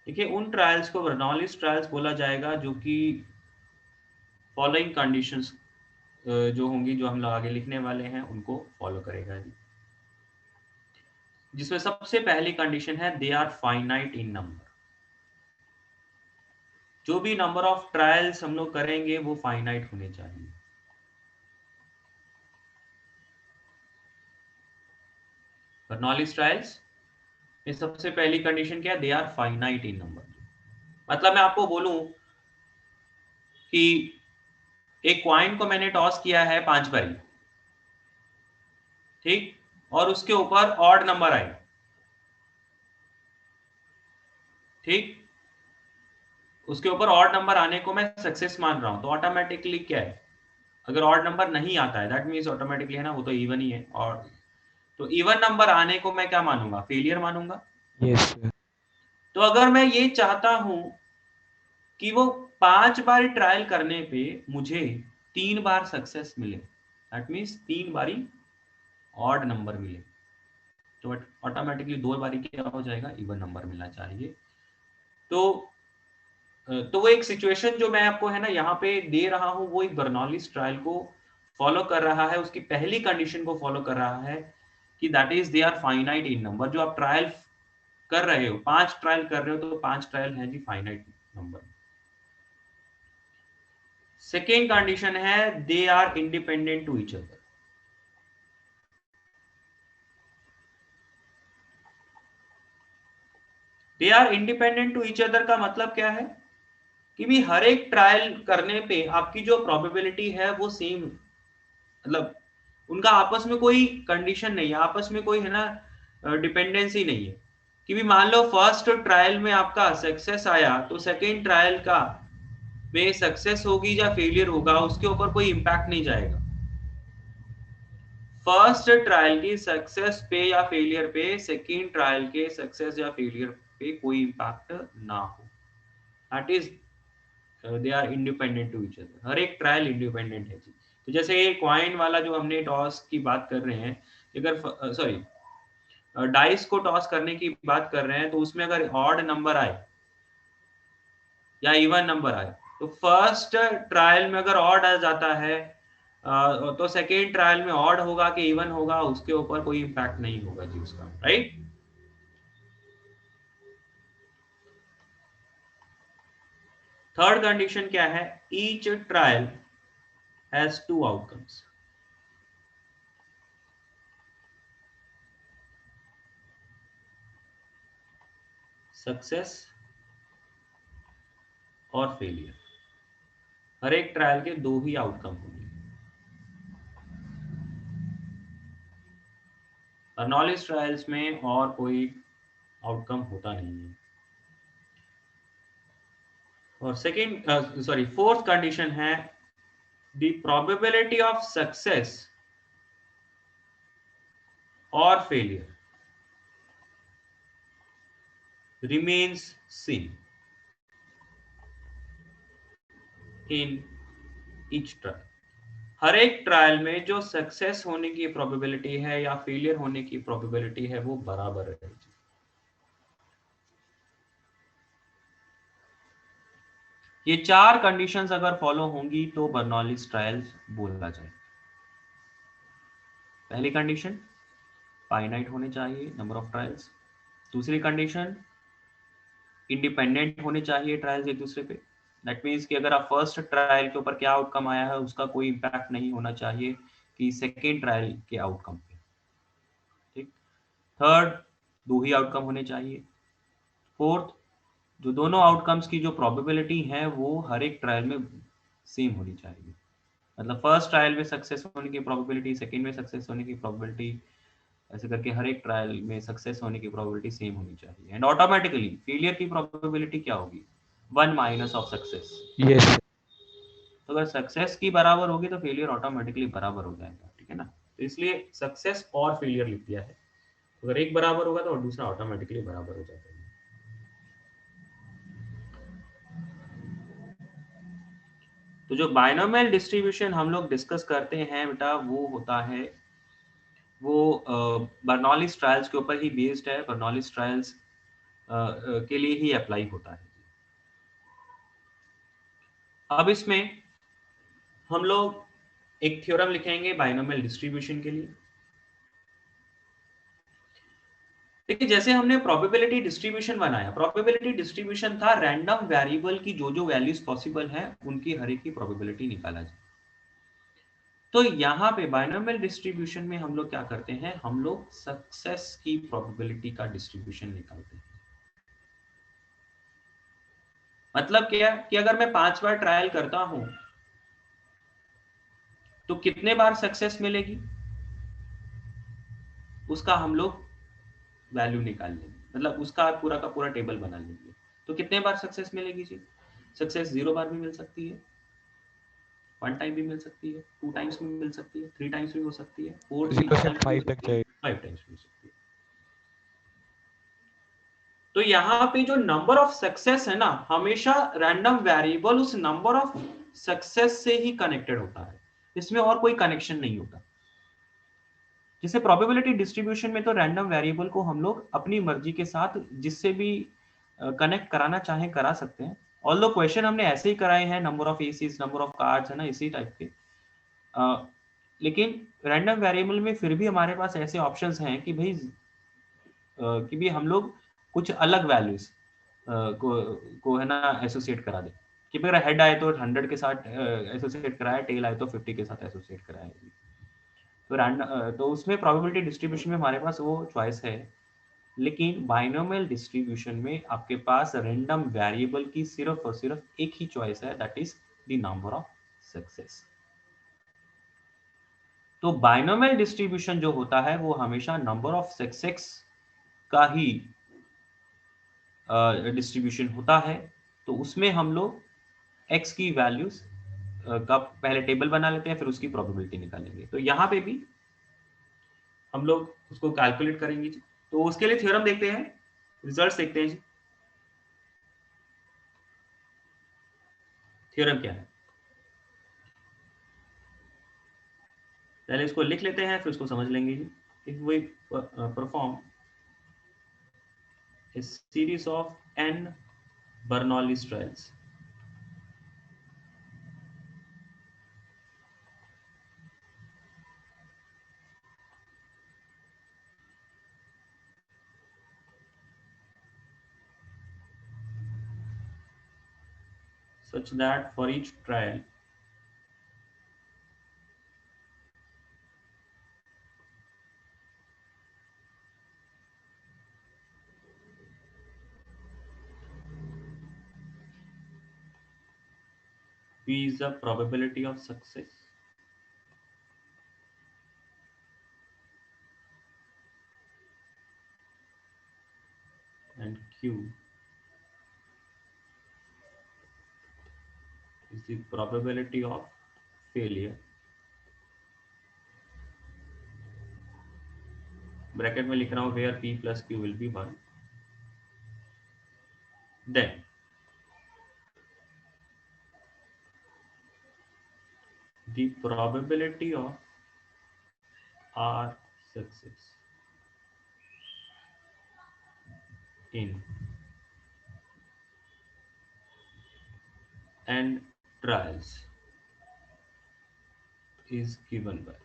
देखिए उन ट्रायल्स को बर्नौलीज ट्रायल्स बोला जाएगा जो कि फॉलोइंग कंडीशंस जो होंगी, जो हम लोग आगे लिखने वाले हैं, उनको फॉलो करेगा जी। जिसमें सबसे पहली कंडीशन है they are finite in number. जो भी नंबर ऑफ ट्रायल्स हम लोग करेंगे वो फाइनाइट होने चाहिए। बर्नौलीज ट्रायल्स में सबसे पहली कंडीशन क्या है? They are finite in number. मतलब मैं आपको बोलूं कि एक क्वाइन को मैंने टॉस किया है 5 बारी, ठीक, और उसके ऊपर ऑड नंबर आए, ठीक, उसके ऊपर ऑड नंबर आने को मैं सक्सेस मान रहा हूं, तो ऑटोमेटिकली क्या है, अगर ऑड नंबर नहीं आता है दैट मींस ऑटोमेटिकली है ना, वो तो इवन ही है, और तो इवन नंबर आने को मैं क्या मानूंगा? फेलियर मानूंगा। Yes sir. तो अगर मैं ये चाहता हूं कि वो 5 बार ट्रायल करने पे मुझे 3 बार सक्सेस मिले, दैट मींस 3 बारी ऑड नंबर मिले, तो ऑटोमेटिकली 2 बारी क्या हो जाएगा? इवन नंबर मिलना चाहिए। तो वो एक सिचुएशन जो मैं आपको है ना यहाँ पे दे रहा हूँ, वो एक बर्नौलीज ट्रायल को फॉलो कर रहा है, उसकी पहली कंडीशन को फॉलो कर रहा है कि that is they are finite in number. जो आप ट्रायल कर रहे हो, 5 ट्रायल कर रहे हो, तो 5 ट्रायल है जी फाइनाइट नंबर। सेकेंड कंडीशन है they are independent to each other. They are independent to each other का मतलब क्या है कि भी हर एक ट्रायल करने पे आपकी जो प्रोबेबिलिटी है वो सेम, मतलब उनका आपस में कोई कंडीशन नहीं है, आपस में कोई है ना डिपेंडेंसी नहीं है कि भी मान लो फर्स्ट ट्रायल में आपका सक्सेस आया तो सेकेंड ट्रायल का में सक्सेस होगी या फेलियर होगा उसके ऊपर कोई इंपैक्ट नहीं जाएगा। फर्स्ट ट्रायल की सक्सेस पे या फेलियर पे सेकेंड ट्रायल के सक्सेस या फेलियर पे कोई इंपैक्ट ना हो, that is they are independent to each other. हर एक ट्रायल इंडिपेंडेंट है जी। तो जैसे ये क्वाइन वाला जो हमने टॉस की बात कर रहे हैं, अगर सॉरी डाइस को टॉस करने की बात कर रहे हैं, तो उसमें अगर ऑड नंबर आए या इवन नंबर आए, तो फर्स्ट ट्रायल में अगर ऑड आ जाता है तो सेकेंड ट्रायल में ऑड होगा कि इवन होगा उसके ऊपर कोई इंपैक्ट नहीं होगा जी उसका, राइट। थर्ड कंडीशन क्या है? Each trial has 2 outcomes. Success और फेलियर, हर एक ट्रायल के 2 ही आउटकम होंगे। बर्नौलीज ट्रायल्स में और कोई आउटकम होता नहीं है। और फोर्थ कंडीशन है द प्रोबेबिलिटी ऑफ सक्सेस और failure remains same in each trial। हर एक ट्रायल में जो सक्सेस होने की प्रोबेबिलिटी है या फेलियर होने की प्रोबेबिलिटी है वो बराबर रहेगी। ये 4 कंडीशंस अगर फॉलो होंगी तो बर्नौलीज ट्रायल्स बोला जाए। पहली कंडीशन फाइनाइट होने चाहिए नंबर ऑफ ट्रायल्स। दूसरी कंडीशन इंडिपेंडेंट होने चाहिए ट्रायल्स एक दूसरे पे, दैट मीन्स कि अगर आप फर्स्ट ट्रायल के ऊपर क्या आउटकम आया है उसका कोई इंपैक्ट नहीं होना चाहिए कि सेकेंड ट्रायल के आउटकम पे, ठीक। थर्ड, 2 ही आउटकम होने चाहिए। फोर्थ, जो दोनों आउटकम्स की जो प्रोबेबिलिटी है वो हर एक ट्रायल में सेम होनी चाहिए, मतलब फर्स्ट ट्रायल में सक्सेस होने की प्रोबेबिलिटी, सेकेंड में सक्सेस होने की प्रोबेबिलिटी, ऐसे करके हर एक ट्रायल में सक्सेस होने की प्रोबेबिलिटी सेम होनी चाहिए। एंड ऑटोमेटिकली फेलियर की प्रोबेबिलिटी क्या होगी? 1 माइनस ऑफ सक्सेस। यस। तो अगर सक्सेस की बराबर होगी तो फेलियर ऑटोमेटिकली बराबर हो जाएगा, ठीक है ना। तो इसलिए सक्सेस और फेलियर लिख दिया है, अगर एक बराबर होगा तो दूसरा ऑटोमेटिकली बराबर हो जाता है। तो जो बाइनोमियल डिस्ट्रीब्यूशन हम लोग डिस्कस करते हैं बेटा, वो होता है वो बर्नौलीज ट्रायल्स के ऊपर ही बेस्ड है। बर्नौलीज ट्रायल्स के लिए ही अप्लाई होता है। अब इसमें हम लोग एक थ्योरम लिखेंगे बाइनोमियल डिस्ट्रीब्यूशन के लिए। देखिए जैसे हमने प्रोबेबिलिटी डिस्ट्रीब्यूशन बनाया, प्रोबेबिलिटी डिस्ट्रीब्यूशन था रैंडम वेरिएबल की जो वैल्यूज पॉसिबल है उनकी हर एक की प्रोबेबिलिटी निकाला जाए। तो यहाँ पे बाइनोमियल डिस्ट्रीब्यूशन में हम लोग क्या करते हैं, हम लोग सक्सेस की प्रोबेबिलिटी का डिस्ट्रीब्यूशन निकालते हैं। मतलब क्या कि अगर मैं 5 बार ट्रायल करता हूं तो कितने बार सक्सेस मिलेगी उसका हम लोग वैल्यू निकाल लेंगे, मतलब उसका पूरा का पूरा टेबल बना लेंगे। तो कितने बार सक्सेस मिलेगी जी? सक्सेस 0 बार भी मिल सकती है, 1 टाइम भी मिल सकती है, 2 टाइम्स भी मिल सकती है, 3 टाइम्स भी हो सकती है, 4 0 से 5 तक जाए। 5 टाइम्स भी हो सकती है। तो यहाँ पे जो नंबर ऑफ सक्सेस है ना, हमेशा रैंडम वेरिएबल उस नंबर ऑफ सक्सेस से ही कनेक्टेड होता है, इसमें और कोई कनेक्शन नहीं होता। जैसे प्रोबेबिलिटी डिस्ट्रीब्यूशन में तो रैंडम वेरिएबल को हम लोग अपनी मर्जी के साथ जिससे भी कनेक्ट कराना चाहें करा सकते हैं। ऑल्दो क्वेश्चन हमने ऐसे ही कराए हैं, number of ACs, number of cards, है ना, इसी टाइप के। लेकिन रैंडम वेरिएबल में फिर भी हमारे पास ऐसे ऑप्शंस हैं कि भाई हम लोग कुछ अलग वैल्यूज को है ना एसोसिएट करा दें कि अगर हेड आए तो 100 के साथ एसोसिएट कराया, टेल आए तो 50 के साथ एसोसिएट कराया। तो उसमें प्रोबेबिलिटी डिस्ट्रीब्यूशन में हमारे पास वो चॉइस है। लेकिन बाइनोमियल डिस्ट्रीब्यूशन में आपके पास रैंडम वेरिएबल की सिर्फ और सिर्फ एक ही चॉइस है, that is the number of success. तो बाइनोमियल डिस्ट्रीब्यूशन जो होता है वो हमेशा नंबर ऑफ सक्सेस का ही डिस्ट्रीब्यूशन होता है। तो उसमें हम लोग x की वैल्यूज का पहले टेबल बना लेते हैं, फिर उसकी प्रोबेबिलिटी निकालेंगे। तो यहाँ पे भी हम लोग उसको कैलकुलेट करेंगे जी। तो उसके लिए थ्योरम देखते हैं, रिजल्ट्स देखते हैं जी। थ्योरम क्या है पहले इसको लिख लेते हैं, फिर उसको समझ लेंगे जी। If we perform a series of n Bernoulli trials such that for each trial P is the probability of success and Q is the probability of failure। Bracket में लिख रहा हूं where P plus Q will be 1, then the probability of R success in n trials is given by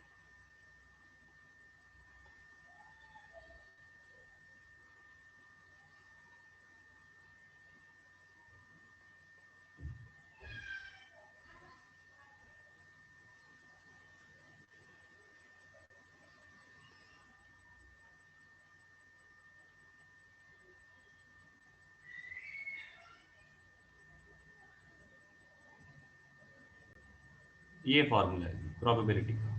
ये formula है probability का।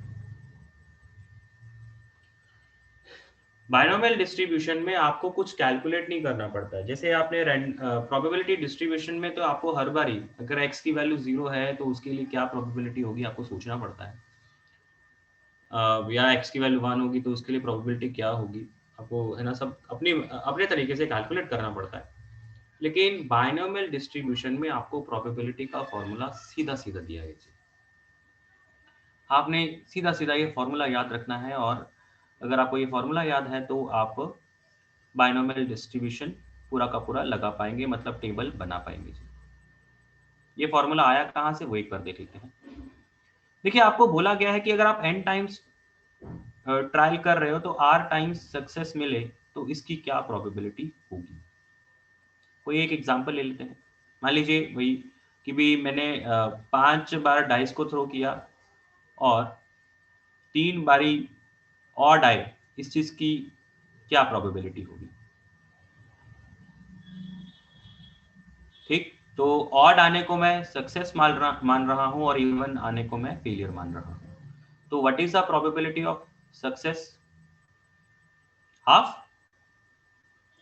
Binomial distribution में आपको कुछ कैलकुलेट नहीं करना पड़ता है। जैसे आपने प्रोबेबिलिटी डिस्ट्रीब्यूशन में तो आपको हर बारी अगर x की वैल्यू 0 है तो उसके लिए क्या प्रोबेबिलिटी होगी आपको सोचना पड़ता है, या x की वैल्यू 1 होगी तो उसके लिए प्रोबेबिलिटी क्या होगी, आपको है ना सब अपने तरीके से कैलकुलेट करना पड़ता है। लेकिन बाइनोमियल डिस्ट्रीब्यूशन में आपको प्रोबेबिलिटी का फॉर्मूला सीधा सीधा दिया है। आपने सीधा सीधा ये फॉर्मूला याद रखना है, और अगर आपको ये फॉर्मूला याद है तो आप बाइनोमियल डिस्ट्रीब्यूशन पूरा का पूरा लगा पाएंगे, मतलब टेबल बना पाएंगे। ये फॉर्मूला आया कहाँ से वो एक बार देख लेते हैं। देखिए आपको बोला गया है कि अगर आप n टाइम्स ट्रायल कर रहे हो तो r टाइम्स सक्सेस मिले तो इसकी क्या प्रोबेबिलिटी होगी। कोई एक एग्जांपल ले लेते हैं। मान लीजिए भाई कि भी मैंने 5 बार डाइस को थ्रो किया और 3 बारी ऑड आए, इस चीज की क्या प्रोबेबिलिटी होगी। ठीक, तो ऑड आने को मैं सक्सेस मान रहा हूं और इवन आने को मैं फेलियर मान रहा हूं। तो what is the probability of success? Half.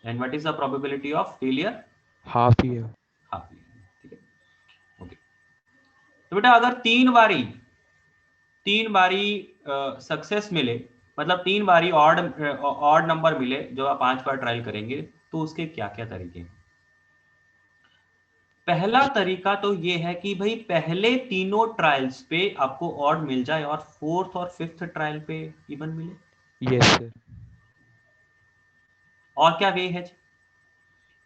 And what is the probability of failure? Half ही है। हाफ। ठीक है, ओके। तो बेटा अगर 3 बारी सक्सेस मिले, मतलब 3 बारी ऑड नंबर मिले जो आप 5 बार ट्रायल करेंगे, तो उसके क्या क्या तरीके हैं। पहला तरीका तो ये है कि भाई पहले तीनों ट्रायल्स पे आपको ऑड मिल जाए और 4th और 5th ट्रायल पे इवन मिले। Yes sir. और क्या वे है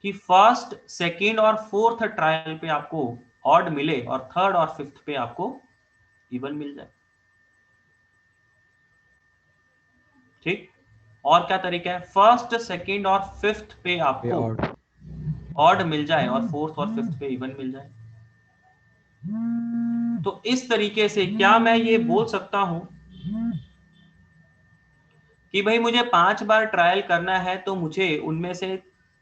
कि फर्स्ट, सेकेंड और 4th ट्रायल पे आपको ऑड मिले और 3rd और 5th पे आपको इवन मिल जाए। ठीक, और क्या तरीका है? फर्स्ट, सेकेंड और 5th पे आपको ऑड मिल जाए और 4th और 5th पे इवन मिल जाए। तो इस तरीके से क्या मैं ये बोल सकता हूं कि भाई मुझे 5 बार ट्रायल करना है तो मुझे उनमें से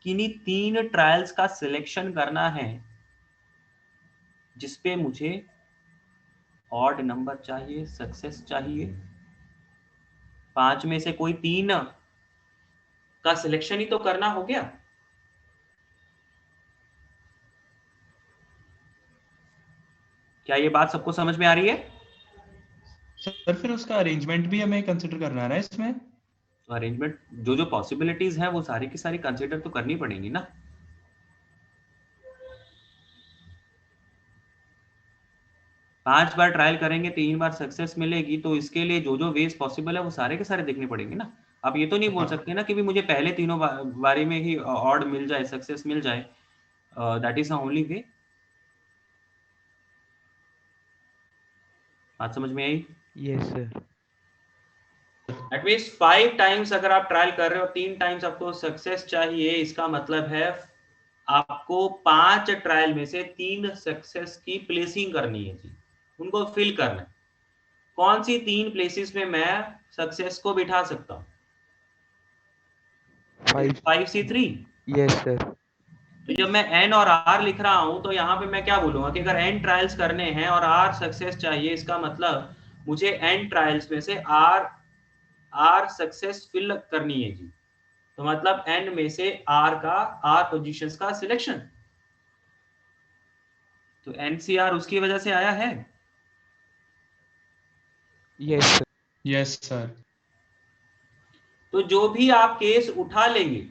किन्हीं 3 ट्रायल्स का सिलेक्शन करना है जिसपे मुझे ऑड नंबर चाहिए, सक्सेस चाहिए। 5 में से कोई 3 का सिलेक्शन ही तो करना हो गया। क्या ये बात सबको समझ में आ रही है? सर फिर उसका अरेंजमेंट भी हमें कंसिडर करना है ना इसमें। अरेंजमेंट जो पॉसिबिलिटीज हैं वो सारी की सारी कंसिडर तो करनी पड़ेंगी ना। पांच बार ट्रायल करेंगे, 3 बार सक्सेस मिलेगी, तो इसके लिए जो वेज पॉसिबल है वो सारे के सारे देखने पड़ेंगे ना। आप ये तो नहीं बोल सकते ना कि भी मुझे पहले तीनों बारी में ही ऑड मिल जाए, सक्सेस मिल जाए, that is the only way. बात समझ में आई? Yes sir. That means 5 times अगर आप ट्रायल कर रहे हो, 3 टाइम्स आपको सक्सेस चाहिए, इसका मतलब है आपको 5 ट्रायल में से 3 सक्सेस की प्लेसिंग करनी है जी, उनको फिल करना है। कौन सी 3 प्लेसेस में मैं सक्सेस को बिठा सकता हूं? 5C3। Yes sir. तो जब मैं n और r लिख रहा हूं तो यहाँ पे मैं क्या बोलूंगा कि अगर n ट्रायल्स करने हैं और r सक्सेस चाहिए, इसका मतलब मुझे n ट्रायल्स में से r सक्सेस फिल करनी है जी। तो मतलब n में से r पोजीशंस का सिलेक्शन। तो NCR उसकी वजह से आया है। Yes sir. Yes sir. तो जो भी आप केस उठा लेंगे,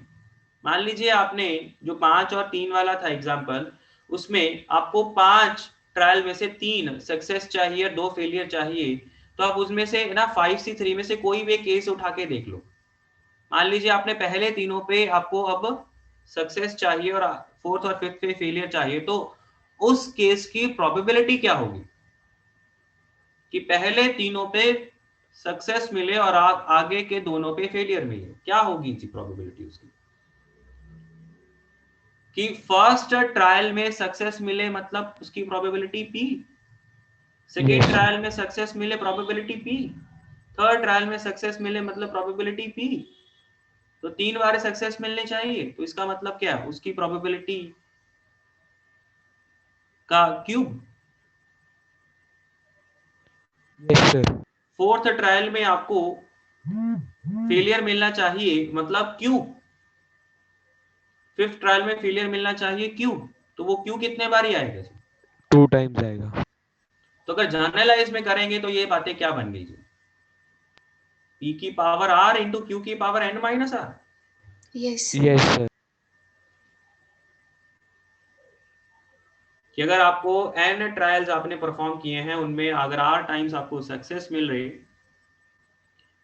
मान लीजिए आपने जो 5 और 3 वाला था एग्जांपल, उसमें आपको 5 ट्रायल में से 3 सक्सेस चाहिए, 2 फेलियर चाहिए, तो आप उसमें से ना 5C3 में से कोई भी केस उठा के देख लो। मान लीजिए आपने पहले तीनों पे आपको अब सक्सेस चाहिए और 4th और 5th पे फेलियर चाहिए, तो उस केस की प्रोबेबिलिटी क्या होगी कि पहले तीनों पे सक्सेस मिले और आगे के दोनों पे फेलियर मिले। क्या होगी जी प्रोबेबिलिटी उसकी कि फर्स्ट ट्रायल में सक्सेस मिले, मतलब उसकी प्रोबेबिलिटी P, सेकेंड ट्रायल में सक्सेस मिले प्रोबेबिलिटी P, थर्ड ट्रायल में सक्सेस मिले मतलब प्रोबेबिलिटी P। तो 3 बार सक्सेस मिलने चाहिए, तो इसका मतलब क्या है? उसकी प्रोबेबिलिटी का cube. Yes sir. 4th trial में आपको फेलियर मिलना चाहिए, मतलब क्यूब। 5th ट्रायल में फेलियर मिलना चाहिए क्यूब, तो वो क्यू कितने बार ही आएगा? 2 टाइम्स आएगा। तो अगर जनरलाइज में करेंगे तो ये बातें क्या बन गई जी? P की पावर R इंटू Q की power N minus R। Yes yes sir. कि अगर आपको N ट्रायल्स आपने परफॉर्म किए हैं, उनमें अगर R टाइम्स आपको सक्सेस मिल रही,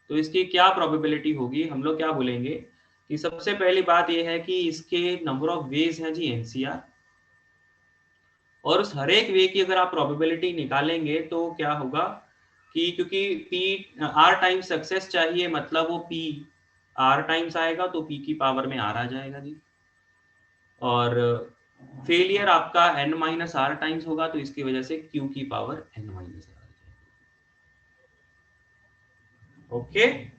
तो इसकी क्या प्रोबेबिलिटी होगी? हम लोग क्या बोलेंगे कि सबसे पहली बात यह है कि इसके नंबर ऑफ वेज हैं जी NCR, और उस हर एक वे की अगर आप प्रोबेबिलिटी निकालेंगे तो क्या होगा कि क्योंकि P R टाइम्स सक्सेस चाहिए, मतलब वो P R टाइम्स आएगा तो P की पावर में R आ जाएगा जी, और फेलियर आपका N-R टाइम्स होगा तो इसकी वजह से Q की पावर N-R आ जाएगी। ओके,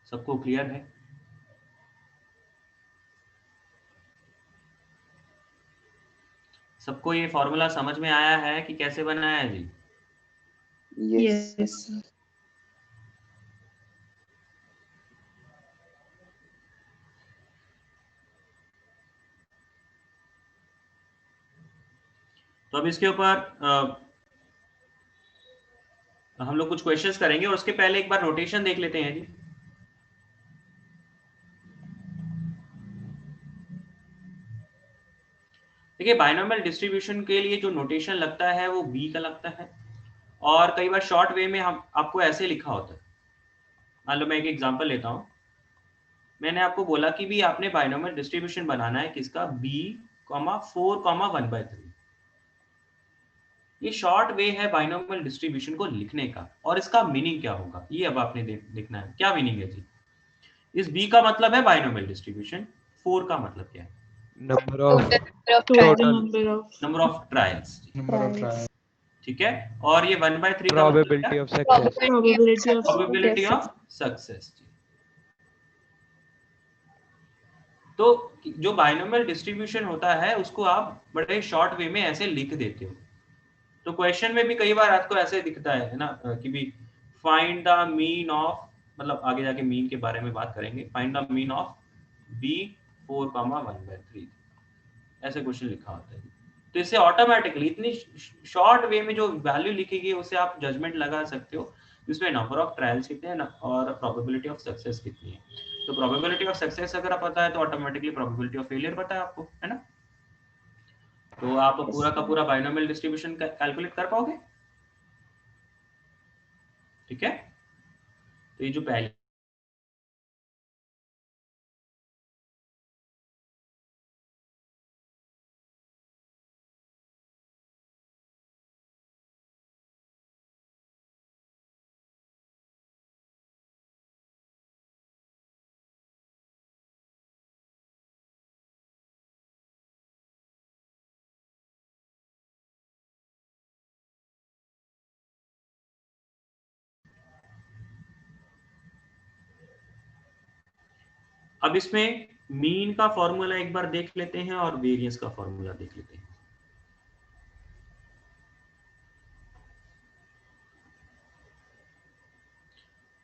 सबको क्लियर है? सबको ये फॉर्मूला समझ में आया है कि कैसे बनाया है जी? Yes. तो अब इसके ऊपर हम लोग कुछ क्वेश्चंस करेंगे, और उसके पहले एक बार नोटेशन देख लेते हैं जी। देखिए, बाइनोमियल डिस्ट्रीब्यूशन के लिए जो नोटेशन लगता है वो B का लगता है, और कई बार शॉर्ट वे में हम आपको ऐसे लिखा होता है। मान लो मैं एक एग्जांपल लेता हूं, मैंने आपको बोला कि भी आपने बाइनोमियल डिस्ट्रीब्यूशन बनाना है किसका, B, 4, 1/3। ये शॉर्ट वे है बाइनोमियल डिस्ट्रीब्यूशन को लिखने का, और इसका मीनिंग क्या होगा ये अब आपने देखना है। क्या मीनिंग है जी? इस B का मतलब है बाइनोमियल डिस्ट्रीब्यूशन, 4 का मतलब क्या है? Number of Total total number of trials, number of trial. ठीक है। और ये 1/3 का मतलब क्या प्रोबेबिलिटी है? Of success. Probability of probability success. Of success. तो जो बाइनोमियल डिस्ट्रीब्यूशन होता है उसको आप बड़े शॉर्ट वे में ऐसे लिख देते हो। तो क्वेश्चन में भी कई बार आपको ऐसे दिखता है ना कि भी फाइंड द मीन ऑफ, मतलब आगे जाके मीन के बारे में बात करेंगे, find the mean of B 4, 1/3, ऐसे क्वेश्चन लिखा होता है। तो इससे ऑटोमेटिकली इतनी शॉर्ट वे में जो वैल्यू लिखी गई उससे आप जजमेंट लगा सकते हो इसमें नंबर ऑफ ट्रायल्स कितने हैं और प्रोबेबिलिटी ऑफ सक्सेस कितनी है। तो प्रोबेबिलिटी ऑफ सक्सेस अगर आप पता है तो ऑटोमेटिकली प्रोबेबिलिटी ऑफ फेलियर पता है आपको, है ना? तो आप पूरा का पूरा बाइनोमियल डिस्ट्रीब्यूशन कैलकुलेट कर पाओगे, ठीक है? तो ये जो पहले अब इसमें मीन का फॉर्मूला एक बार देख लेते हैं और वेरिएंस का फॉर्मूला देख लेते हैं।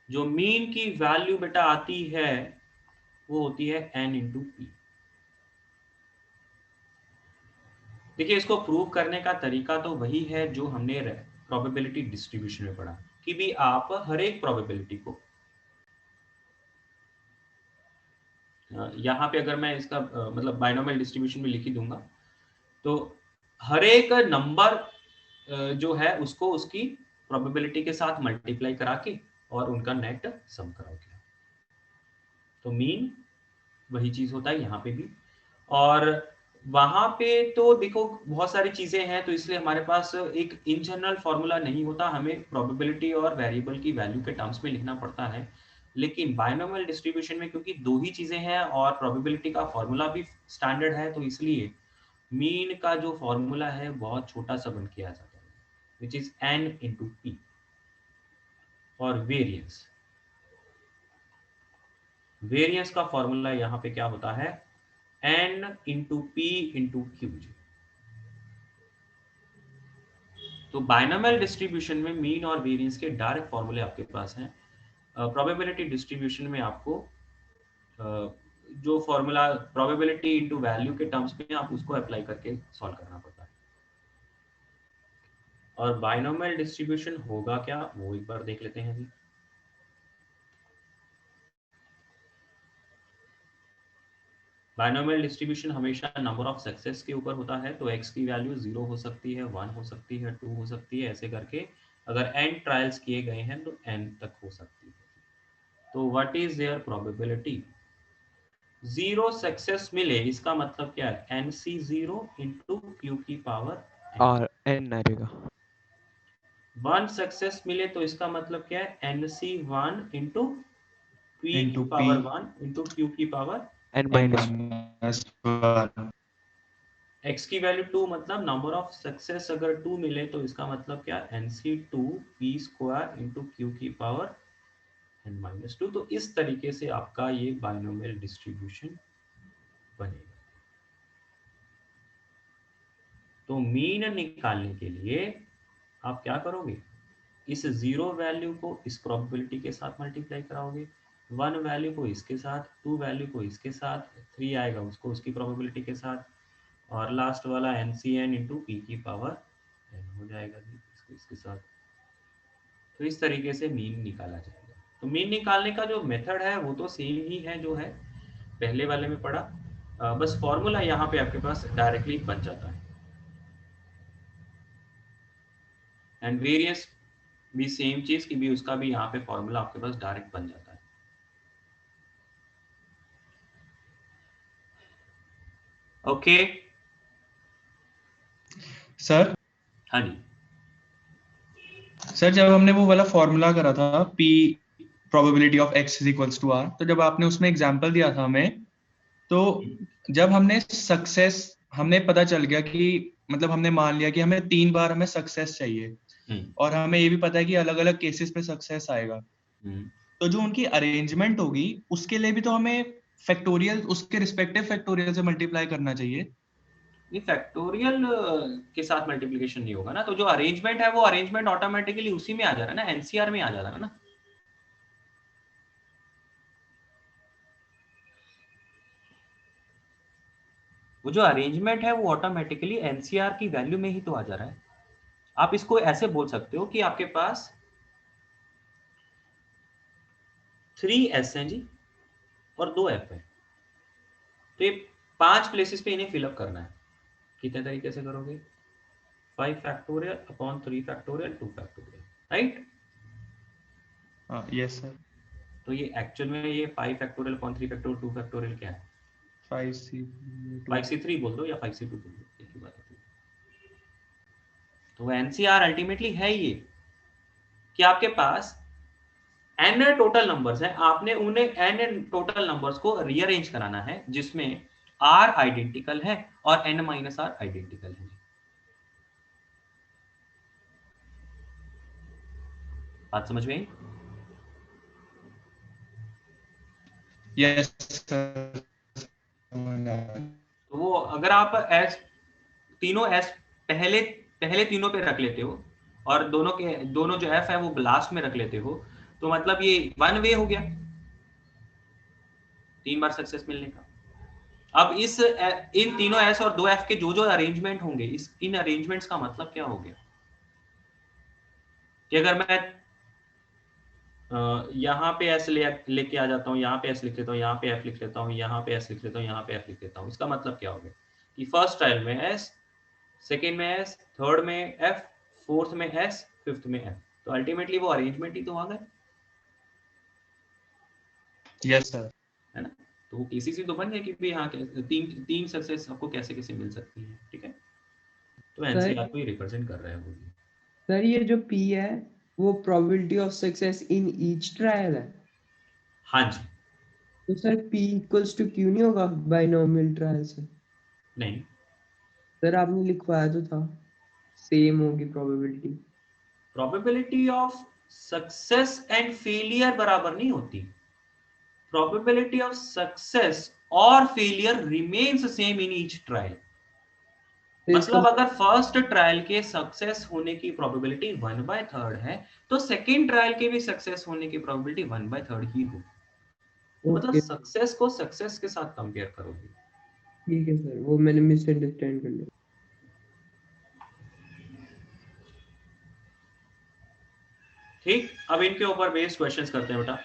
जो मीन की वैल्यू बेटा आती है वो होती है n/p। देखिए, इसको प्रूव करने का तरीका तो वही है जो हमने प्रोबेबिलिटी डिस्ट्रीब्यूशन में पढ़ा कि भी आप हर एक प्रोबेबिलिटी को यहाँ पे अगर मैं इसका मतलब बाइनोमियल डिस्ट्रीब्यूशन में लिख ही दूंगा तो हर एक नंबर जो है उसको उसकी प्रोबेबिलिटी के साथ मल्टीप्लाई करा के और उनका नेट सम कराओगे। तो मीन वही चीज होता है यहाँ पे भी, और वहां पे तो देखो बहुत सारी चीजें हैं तो इसलिए हमारे पास एक इन जनरल फॉर्मूला नहीं होता, हमें प्रोबेबिलिटी और वेरिएबल की वैल्यू के टर्म्स में लिखना पड़ता है। लेकिन बाइनोमियल डिस्ट्रीब्यूशन में क्योंकि दो ही चीजें हैं और प्रोबेबिलिटी का फॉर्मूला भी स्टैंडर्ड है तो इसलिए मीन का जो फॉर्मूला है बहुत छोटा सा बन के आ जाता है, विच इज n/p। और वेरिएंस का फॉर्मूला यहाँ पे क्या होता है, n/p/q। तो बाइनोमियल डिस्ट्रीब्यूशन में मीन और वेरिएंस के डायरेक्ट फॉर्मूले आपके पास हैं। प्रोबेबिलिटी डिस्ट्रीब्यूशन में आपको जो फॉर्मूला प्रोबेबिलिटी इनटू वैल्यू के टर्म्स में आप उसको अप्लाई करके सॉल्व करना पड़ता है। और बाइनोमियल डिस्ट्रीब्यूशन होगा क्या वो एक बार देख लेते हैं जी। बाइनोमियल डिस्ट्रीब्यूशन हमेशा नंबर ऑफ सक्सेस के ऊपर होता है, तो x की वैल्यू 0 हो सकती है, 1 हो सकती है, 2 हो सकती है, ऐसे करके अगर n ट्रायल्स किए गए हैं तो n तक हो सकती है। तो what is their probability? 0 success मिले इसका मतलब क्या है? nc0 इंटू क्यू की पावर और n आएगा। 1 सक्सेस मिले तो इसका मतलब क्या है? nc1 इंटू p की Into power P 1 into q की power n n minus minus 1. x की वैल्यू 2, मतलब नंबर ऑफ सक्सेस अगर 2 मिले तो इसका मतलब क्या? nc2 p square into q की पावर n माइनस 2। तो इस तरीके से आपका ये बाइनोमियल डिस्ट्रीब्यूशन बनेगा। तो मीन निकालने के लिए आप क्या करोगे? इस 0 वैल्यू को इस प्रोबेबिलिटी के साथ मल्टीप्लाई कराओगे, 1 वैल्यू को इसके साथ, 2 वैल्यू को इसके साथ, 3 आएगा उसको उसकी प्रोबेबिलिटी के साथ, और लास्ट वाला NCN इंटू पी की पावर n हो जाएगा इसके साथ। तो इस तरीके से मीन निकाला जाएगा। तो मीन निकालने का जो मेथड है वो तो सेम ही है जो है पहले वाले में पढ़ा, बस फॉर्मूला यहाँ पे आपके पास डायरेक्टली बन जाता है। एंड वेरियंस भी सेम चीज की भी उसका भी यहाँ पे फॉर्मूला आपके पास डायरेक्ट बन जाता है। ओके सर हाँ जी, सर जब हमने वो वाला फॉर्मूला करा था P probability of x is equals to r, तो जब आपने उसमें एग्जांपल दिया था हमें, तो जब हमने सक्सेस, हमने पता चल गया कि मतलब हमने मान लिया कि हमें 3 बार हमें सक्सेस चाहिए, और हमें ये भी पता है कि अलग अलग केसेस पे सक्सेस आएगा, तो जो उनकी अरेंजमेंट होगी उसके लिए भी तो हमें फैक्टोरियल, उसके रिस्पेक्टिव फैक्टोरियल से मल्टीप्लाई करना चाहिए। ये फैक्टोरियल के साथ मल्टीप्लिकेशन नहीं होगा ना, तो जो अरेंजमेंट है वो अरेंजमेंट ऑटोमेटिकली उसी में आ जा रहा है ना, एनसीआर में आ जा रहा है ना। वो जो अरेंजमेंट है वो ऑटोमेटिकली एनसीआर की वैल्यू में ही तो आ जा रहा है। आप इसको ऐसे बोल सकते हो कि आपके पास 3s हैं जी और 2f है, तो ये 5 प्लेसेस पे इन्हें फिलअप करना है। कितने तरीके से करोगे? 5 factorial upon 3 factorial 2 factorial, right? Yes sir. तो ये एक्चुअल में ये 5 फैक्टोरियल अपॉन 3 फैक्टोरियल 2 फैक्टोरियल क्या है? 5c3 बोल दो या 5c2 बोल दो, एक ही बात होती है। तो एनसीआर अल्टीमेटली है ये कि आपके पास n टोटल नंबर्स हैं, आपने उन्हें n टोटल नंबर्स को रीअरेंज कराना है जिसमें r आइडेंटिकल है और n माइनस r आइडेंटिकल है। बात समझ में आई? Yes sir. तो वो अगर आप s तीनों s पहले तीनों पे रख लेते हो और दोनों जो f है वो लास्ट में रख लेते हो, तो मतलब ये वन वे हो गया 3 बार सक्सेस मिलने का। अब इन तीनों s और 2f के जो अरेंजमेंट होंगे, इन अरेंजमेंट्स का मतलब क्या हो गया कि अगर मैं यहाँ पे s लेके आ जाता हूँ, यहाँ पे s लिख लेता हूँ, यहाँ पे f लिख लेता हूँ, यहाँ पे s लिख लेता हूँ, यहाँ पे f लिख लेता हूँ, इसका मतलब क्या हो गया कि फर्स्ट ट्रायल में s, सेकेंड में s, थर्ड में f, फोर्थ में s, फिफ्थ में f, तो अल्टीमेटली वो अरेंजमेंट ही तो आ गए। Yes sir. है ना? तो वो केसीसी तो बन गया कि भी यहाँ तीन सक्सेस आपको कैसे कैसे मिल सकती है। ठीक है, तो एनसीआर को ही रिप्रेजेंट कर रहा है वो। सर ये जो P है वो probability of success in each trial है। हाँ जी। तो sir P equals to Q नहीं होगा बाइनोमियल ट्रायल से? नहीं सर आपने लिखवाया तो था सेम होगी probability. Probability of success and failure बराबर नहीं होती। प्रोबेबिलिटी ऑफ सक्सेस और failure remains same in each trial. मतलब अगर फर्स्ट ट्रायल के सक्सेस होने की प्रोबेबिलिटी 1/3 है तो सेकेंड ट्रायल के भी सक्सेस होने की प्रोबेबिलिटी 1/3 ही होगी। मतलब सक्सेस को सक्सेस के साथ कंपेयर करोगे। ठीक है सर, वो मैंने मिसअंडरस्टैंड कर लिया। ठीक, अब इनके ऊपर बेस्ड क्वेश्चंस करते हैं बेटा।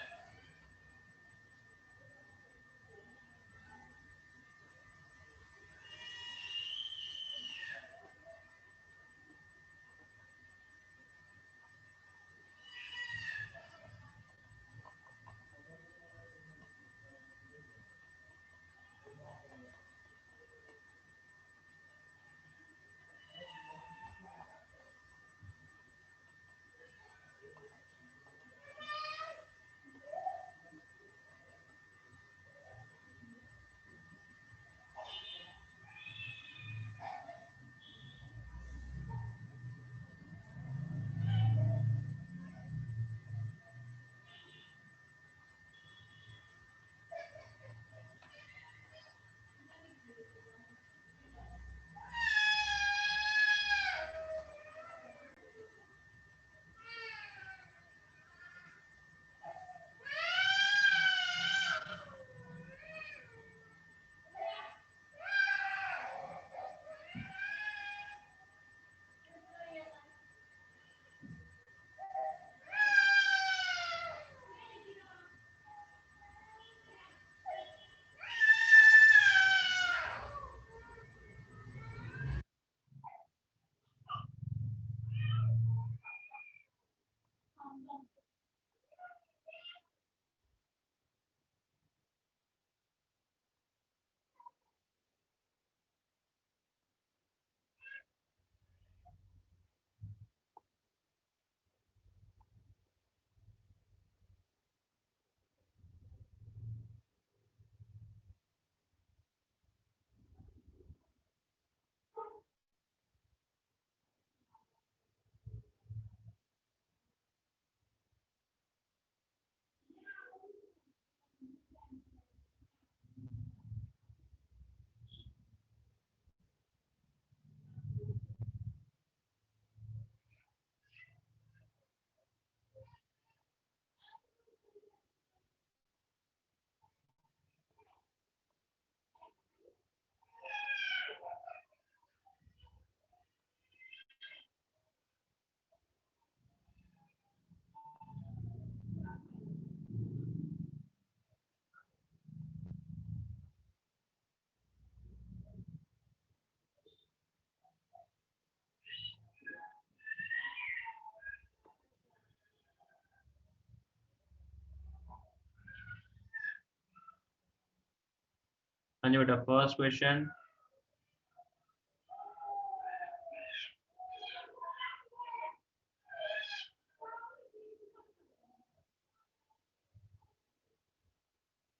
हाँ जी बेटा, फर्स्ट क्वेश्चन।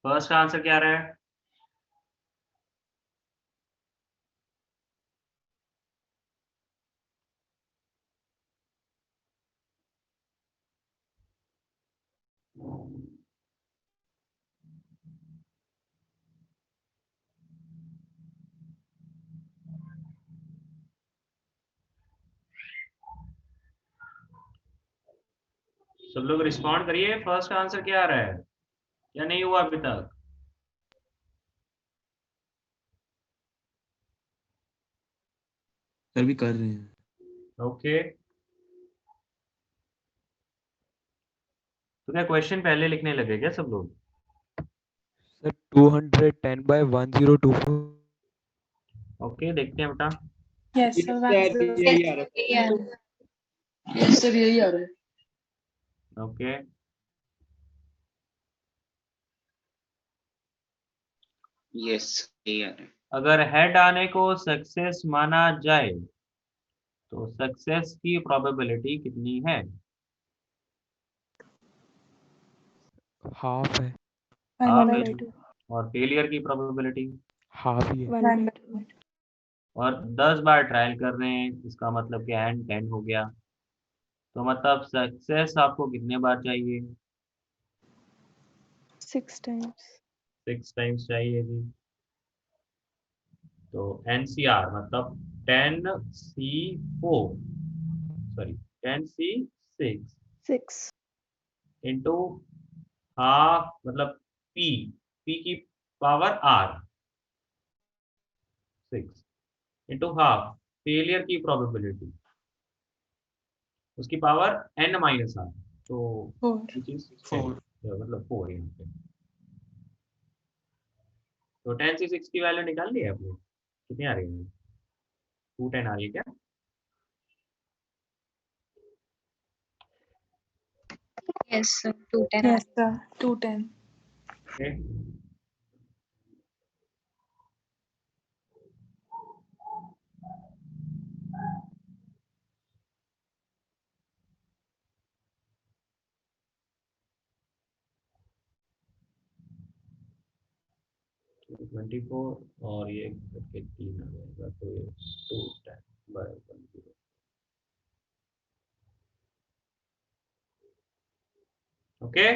फर्स्ट का आंसर क्या रहा है? सब लोग रिस्पॉन्ड करिए, फर्स्ट का आंसर क्या आ रहा है? क्या नहीं हुआ अभी तक? सर भी कर रहे हैं। ओके, तो क्या क्वेश्चन पहले लिखने लगे क्या सब लोग? सर 210/1024। ओके, देखते हैं बेटा। Yes, sir. That's the यही आ रहा Yeah. है। यस सर, यही आ रहा है। ओके, यस, यही आ रहा है। अगर हेड आने को सक्सेस माना जाए तो सक्सेस की प्रोबेबिलिटी कितनी है? हाफ है। हाफ 1 है। by 2. और फेलियर की प्रोबेबिलिटी? हाफ ही है। 1 by 2. और 10 बार ट्रायल कर रहे हैं, इसका मतलब क्या है, 10 हो गया। तो मतलब सक्सेस आपको कितने बार चाहिए? 6 times. 6 टाइम्स चाहिए जी। तो NCR मतलब 10C4, sorry 10C6 6. Into half, मतलब P की power R 6 into half failure की प्रोबेबिलिटी, उसकी पावर N-R, तो 4. Which is 4। मतलब 4 यहाँ पे। तो 10C6 की वैल्यू निकाल ली है आपने? कितनी आ रही है? 210 आ रही है क्या? Yes, sir. 210. Yes, sir. 210. Okay. तो 24 और ये करके 3 आ जाएगा, तो ये 210/10। ओके,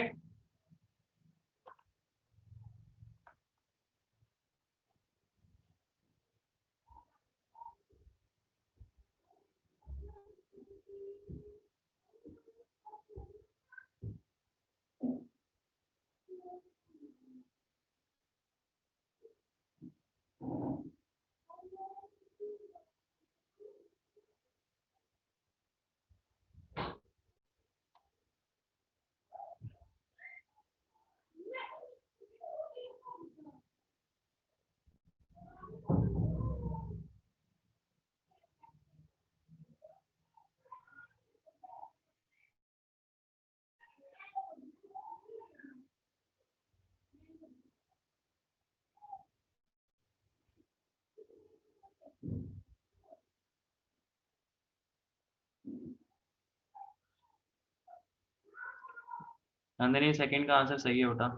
नंदनी सेकंड का आंसर सही है बेटा।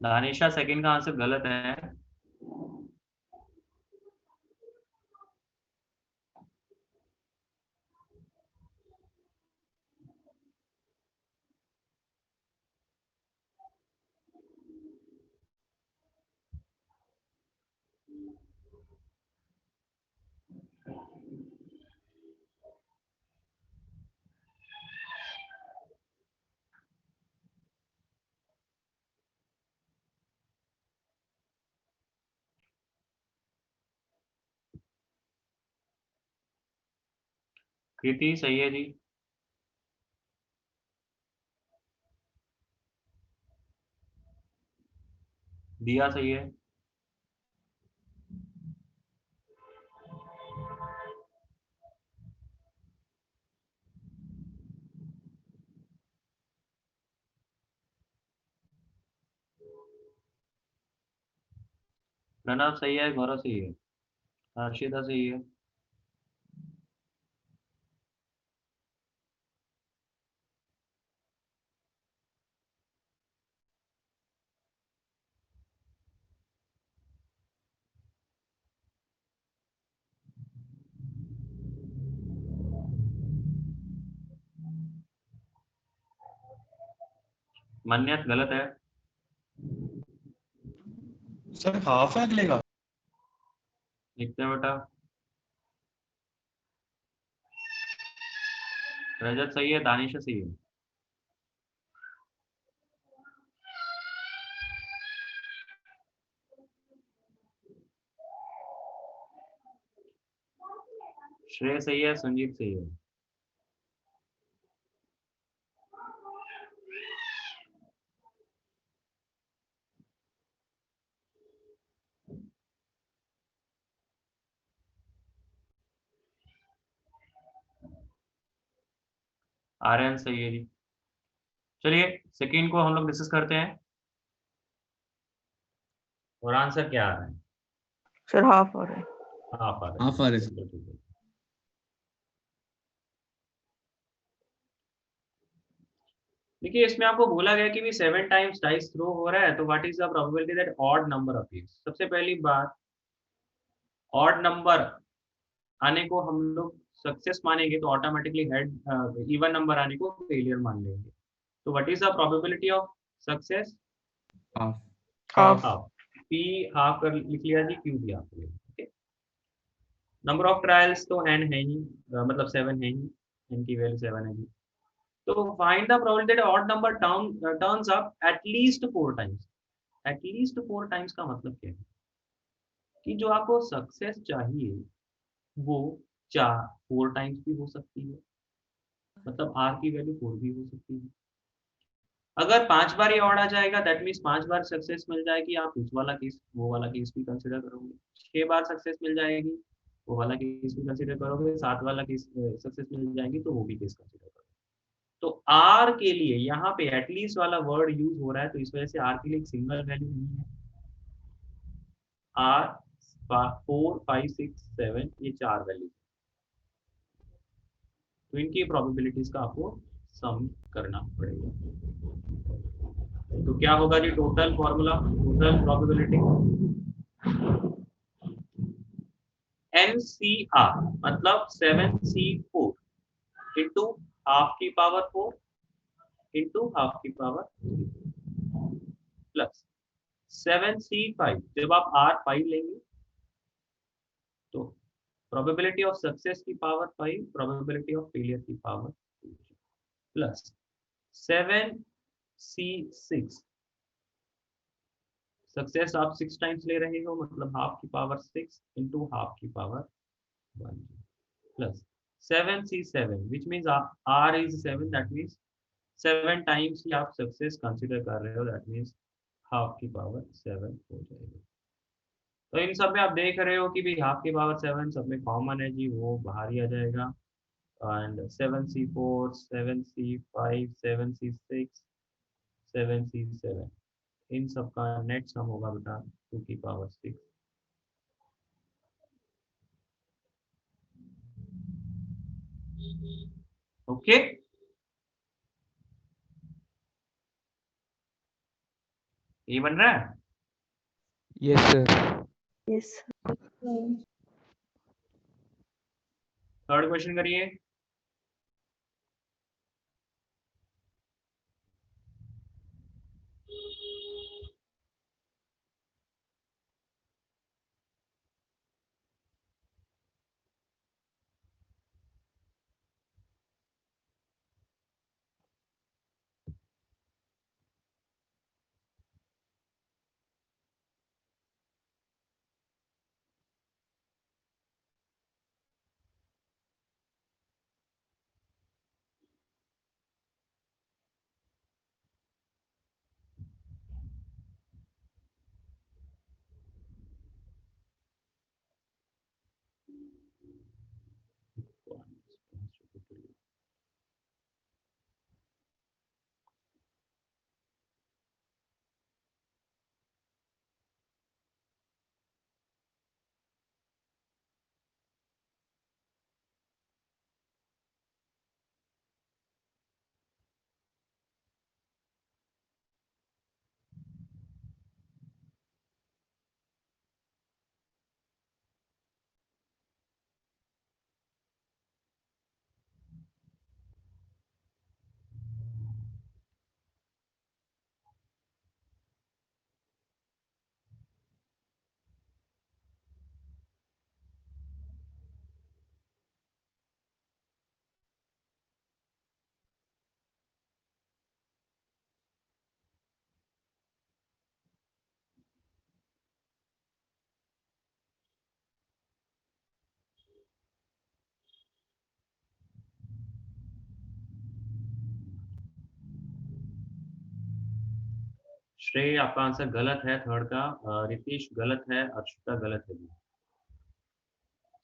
दानिशा सेकंड का आंसर गलत है। कृति सही है जी। दिया सही है। प्रणव सही है, गौरव सही है, हर्षिता सही है। मन्यत गलत है। सर हाफ है अगले का। लिखते हैं बेटा। रजत सही है, दानिश सही है। श्रेय सही है, संजीत सही है। आर्यन सही है जी। चलिए सेकंड को हम लोग डिस्कस करते हैं और आंसर क्या आ रहा है। सर हाफ आ रहा है। हाफ आ रहा है। हाफ आ रहा है। चलो, ठीक है। देखिए इसमें आपको बोला गया कि भी 7 टाइम्स डाइस थ्रो हो रहा है, तो what is the probability that odd number appears. सबसे पहली बात, ऑड नंबर आने को हम लोग सक्सेस मानेंगे तो ऑटोमेटिकली हेड इवन नंबर आने को फेलियर मान लेंगे। तो what is the probability of success? Half. Half. Half. P half कर लिख लिया जी, क्यू भी हाफ कर लिया। ओके, नंबर ऑफ ट्रायल्स तो n है ही, मतलब 7 है ही, n की वैल्यू 7 है जी। तो find the probability that odd number turns up at least 4 times. At least 4 times का मतलब क्या है कि जो आपको सक्सेस चाहिए वो 4 टाइम्स भी हो सकती है, मतलब r की वैल्यू 4 भी हो सकती है। अगर 5 बार ये ऑड आ जाएगा दैट मीन्स 5 बार सक्सेस मिल जाएगी, आप उस वाला केस वो वाला केस भी कंसिडर करोगे। 6 बार सक्सेस मिल जाएगी, वो वाला केस भी कंसिडर करोगे। 7 वाला केस सक्सेस मिल जाएगी तो वो भी केस कंसिडर करोगे। तो आर के लिए यहाँ पे एटलीस्ट वाला वर्ड यूज हो रहा है, तो इस वजह से आर के लिए एक सिंगल वैल्यू नहीं है। आर 4 5 6 7 ये 4 वैल्यू, तो इनकी प्रोबेबिलिटीज का आपको सम करना पड़ेगा। तो क्या होगा जी total formula, total probability NCR मतलब 7C4 इंटू हाफ की पावर 4 इंटू हाफ की पावर प्लस 7C5। जब आप R5 लेंगे तो प्रोबेबिलिटी ऑफ सक्सेस की पावर 5, प्रोबेबिलिटी ऑफ फेलियर की पावर प्लस 7C6। सक्सेस आप 6 टाइम्स ले रहे हो, मतलब हाफ की पावर 6 इंटू हाफ की power 1 plus 7C7 which means R is 7, that means 7 times ही आप सक्सेस कंसिडर कर रहे हो, दैट मीन्स हाफ की पावर 7 हो जाएगा। तो इन सब में आप देख रहे हो कि भी हाफ की पावर 7 सब में कॉमन है जी, वो बाहर ही आ जाएगा। And 7C4 7C5 7C6 7C7 इन सब का नेट सम होगा बेटा 2 की पावर 6। ओके, ये बन रहा है। Yes sir. Yes. Third question करिए। श्रेय आपका आंसर गलत है थर्ड का, रितीश गलत है, अर्शिता गलत है जी,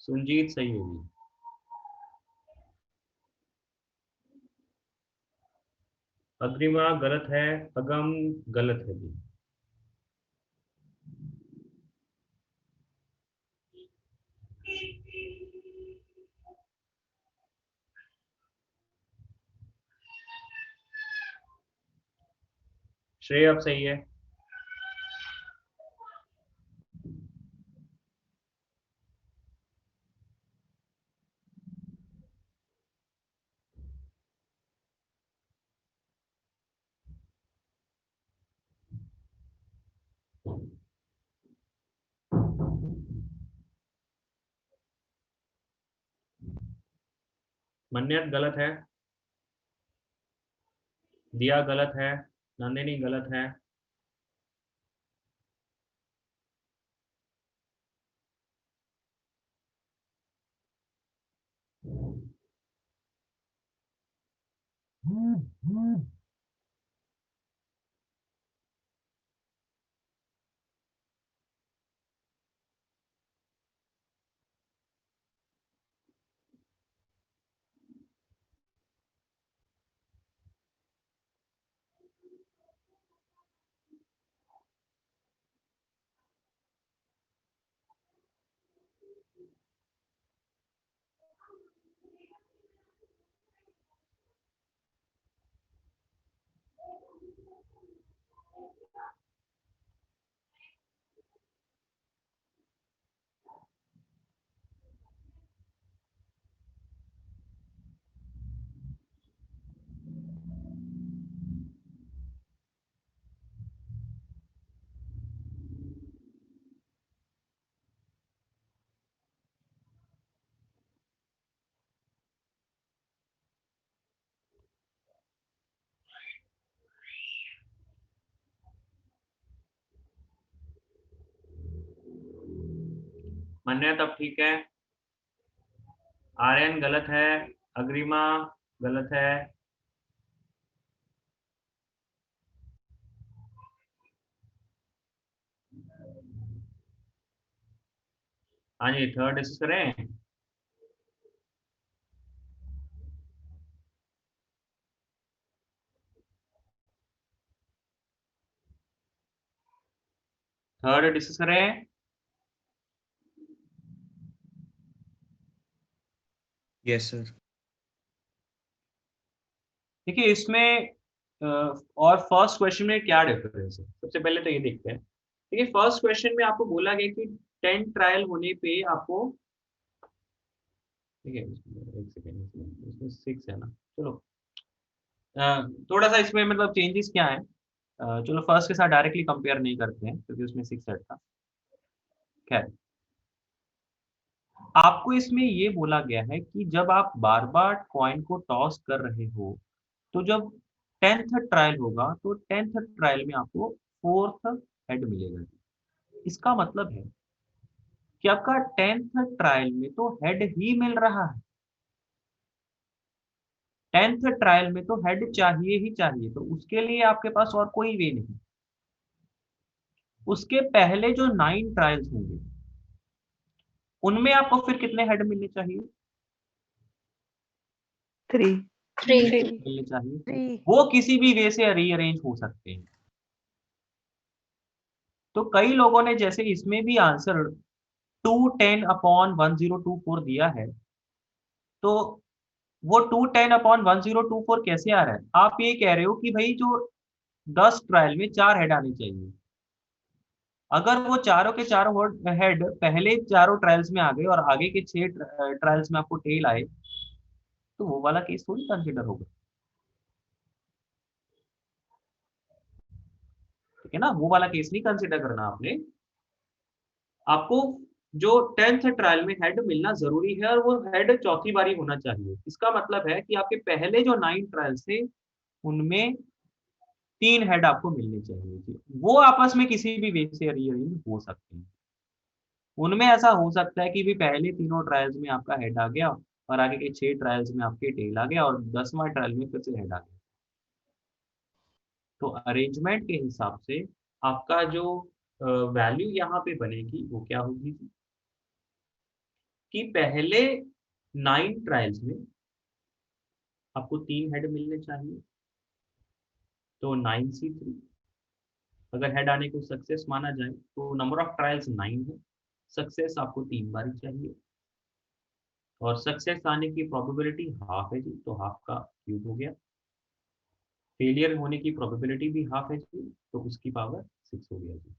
सुनजीत सही है जी। अग्रिमा गलत है, अगम गलत है जी। श्रेय अब सही है। मन्यत गलत है, दिया गलत है, नंदिनी गलत है, मन्यत अब ठीक है, आर्यन गलत है, अग्रिमा गलत है, हाँ जी थर्ड डिस्कस करें। थर्ड डिस्कस करें। Yes sir. देखिए इसमें और फर्स्ट क्वेश्चन में क्या डिफरेंस है, सबसे पहले तो ये देखते हैं। देखिए फर्स्ट क्वेश्चन में आपको बोला गया कि 10 ट्रायल होने पे आपको, ठीक है एक सेकेंड, इसमें 6 है ना, चलो थोड़ा सा इसमें मतलब चेंजेस क्या है, चलो फर्स्ट के साथ डायरेक्टली कंपेयर नहीं करते हैं क्योंकि उसमें 6 सेट था। खैर आपको इसमें ये बोला गया है कि जब आप बार बार कॉइन को टॉस कर रहे हो तो जब 10th ट्रायल होगा तो 10th ट्रायल में आपको 4th हेड मिलेगा। इसका मतलब है कि आपका 10th ट्रायल में तो हेड ही मिल रहा है, 10th ट्रायल में तो हेड चाहिए ही चाहिए, तो उसके लिए आपके पास और कोई वे नहीं। उसके पहले जो 9 ट्रायल्स होंगे उनमें आपको फिर कितने हेड मिलने चाहिए? 3 मिलने चाहिए, वो किसी भी वे से रीअरेंज हो सकते हैं। तो कई लोगों ने जैसे इसमें भी आंसर 210/1024 दिया है, तो वो 210/1024 कैसे आ रहा है? आप ये कह रहे हो कि भाई जो 10 ट्रायल में 4 हेड आने चाहिए, अगर वो चारों के चारों हेड पहले चारों ट्रायल्स में आ गए और आगे के 6 ट्रायल्स में आपको टेल आए, तो वो वाला केस थोड़ी कंसिडर होगा, ठीक है ना, वो वाला केस नहीं कंसिडर करना आपने। आपको जो 10th ट्रायल में हेड मिलना जरूरी है और वो हेड चौथी बारी होना चाहिए। इसका मतलब है कि आपके पहले जो 9 ट्रायल्स थे उनमें 3 हेड आपको मिलने चाहिए थे, वो आपस में किसी भी वे से रीअरेंज हो सकते हैं। उनमें ऐसा हो सकता है कि भी पहले तीनों ट्रायल्स में आपका हेड आ गया और आगे के 6 ट्रायल्स में आपके टेल आ गया और 10वां ट्रायल में फिर से हेड आ गया। तो अरेंजमेंट के हिसाब से आपका जो वैल्यू यहाँ पे बनेगी वो क्या होगी कि पहले 9 ट्रायल्स में आपको 3 हेड मिलने चाहिए, तो 9C3 अगर हेड आने को सक्सेस माना जाए तो नंबर ऑफ ट्रायल्स 9 है, सक्सेस आपको 3 बार ही चाहिए और सक्सेस आने की प्रोबेबिलिटी हाफ है जी, तो हाफ का क्यूब हो गया। फेलियर होने की प्रोबेबिलिटी भी हाफ है जी, तो उसकी पावर 6 हो गया जी।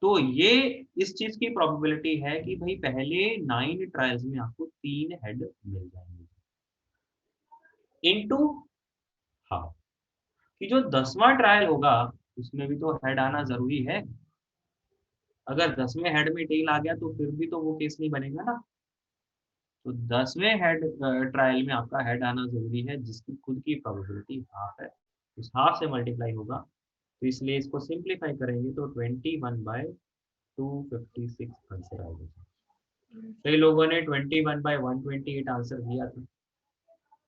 तो ये इस चीज की प्रोबेबिलिटी है कि भाई पहले 9 ट्रायल्स में आपको 3 हेड मिल जाएंगे इनटू हाफ, कि जो 10वां ट्रायल होगा उसमें भी तो हेड आना जरूरी है। अगर 10वें हेड में टेल आ गया तो फिर भी तो वो केस नहीं बनेगा ना। तो 10वें हेड ट्रायल में आपका हेड आना जरूरी है, जिसकी खुद की प्रोबेबिलिटी हाफ है, उस हाफ से मल्टीप्लाई होगा। तो इसलिए इसको सिंप्लीफाई करेंगे तो 21/256 आंसर आएगा। कई लोगों ने 21/128 आंसर दिया था,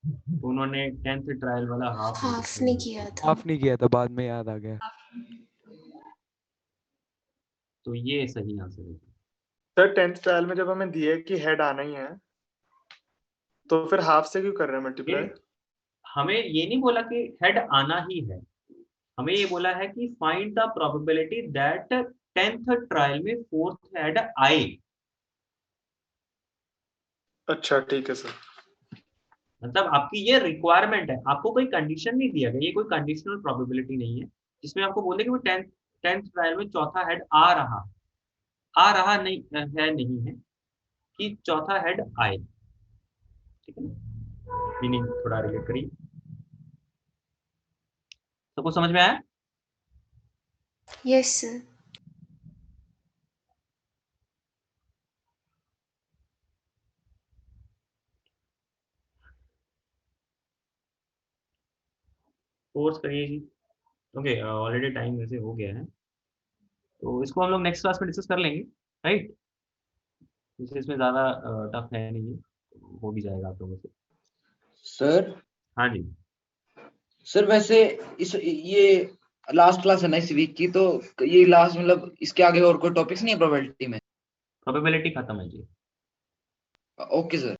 तो उन्होंने 10th ट्रायल वाला हाफ नहीं किया था। हाफ नहीं किया था, बाद में याद आ गया। तो ये सही आंसर है। सर 10th ट्रायल में जब हमें दिया कि हेड आना ही है, तो फिर हाफ से क्यों कर रहे हैं मल्टीप्लाई? हमें ये नहीं बोला कि हेड आना ही है, हमें ये बोला है कि find the probability that 10th trial में 4th हेड आए। अच्छा ठीक है सर। मतलब आपकी ये रिक्वायरमेंट है, आपको कोई कंडीशन नहीं दिया गया, ये कोई कंडीशनल प्रोबेबिलिटी नहीं है जिसमें आपको बोले कि वो 10th ट्रायल में चौथा हेड आ रहा नहीं है कि चौथा हेड आए। ठीक है ना, मीनिंग थोड़ा रिलेट करिए। सबको समझ में आया? Yes sir. फोर्स करिए जी। ओके, ऑलरेडी टाइम वैसे हो गया है, तो इसको हम लोग नेक्स्ट क्लास में डिस्कस कर लेंगे, राइट। जैसे इसमें ज़्यादा टफ है नहीं, हो भी जाएगा आप लोगों से। सर हाँ जी सर वैसे इस ये लास्ट क्लास है ना इस वीक की, तो ये लास्ट मतलब इसके आगे और कोई टॉपिक्स नहीं है प्रोबेबिलिटी में? प्रोबेबिलिटी खत्म है जी। Okay sir.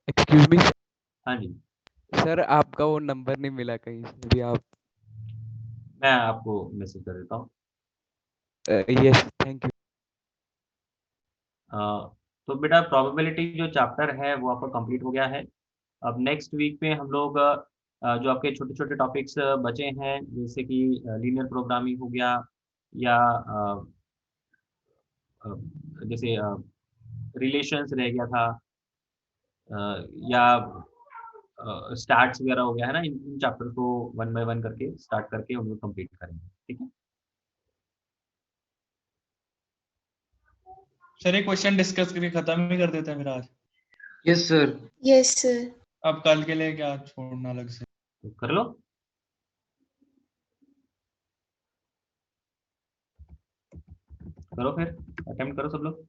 एक्सक्यूज मी हाँ जी, सर, आपका वो नंबर नहीं मिला कहीं से भी। आप मैं आपको मैसेज कर देता हूँ। Yes, thank you. तो बेटा प्रोबेबिलिटी जो चैप्टर है वो आपका कंप्लीट हो गया है। अब नेक्स्ट वीक में हम लोग जो आपके छोटे छोटे टॉपिक्स बचे हैं, जैसे कि लीनियर प्रोग्रामिंग हो गया, या जैसे रिलेशंस रह गया था, या स्टार्ट्स वगैरह हो गया है ना, इन चैप्टर को 1 बाय 1 करके स्टार्ट करके उनको कंप्लीट करेंगे। ठीक है सर, ये क्वेश्चन डिस्कस करके खत्म ही कर देते हैं फिर आज। Yes sir. Yes sir. अब कल के लिए क्या छोड़ना अलग से? तो कर लो। करो फिर, अटेम्प्ट करो सब लोग।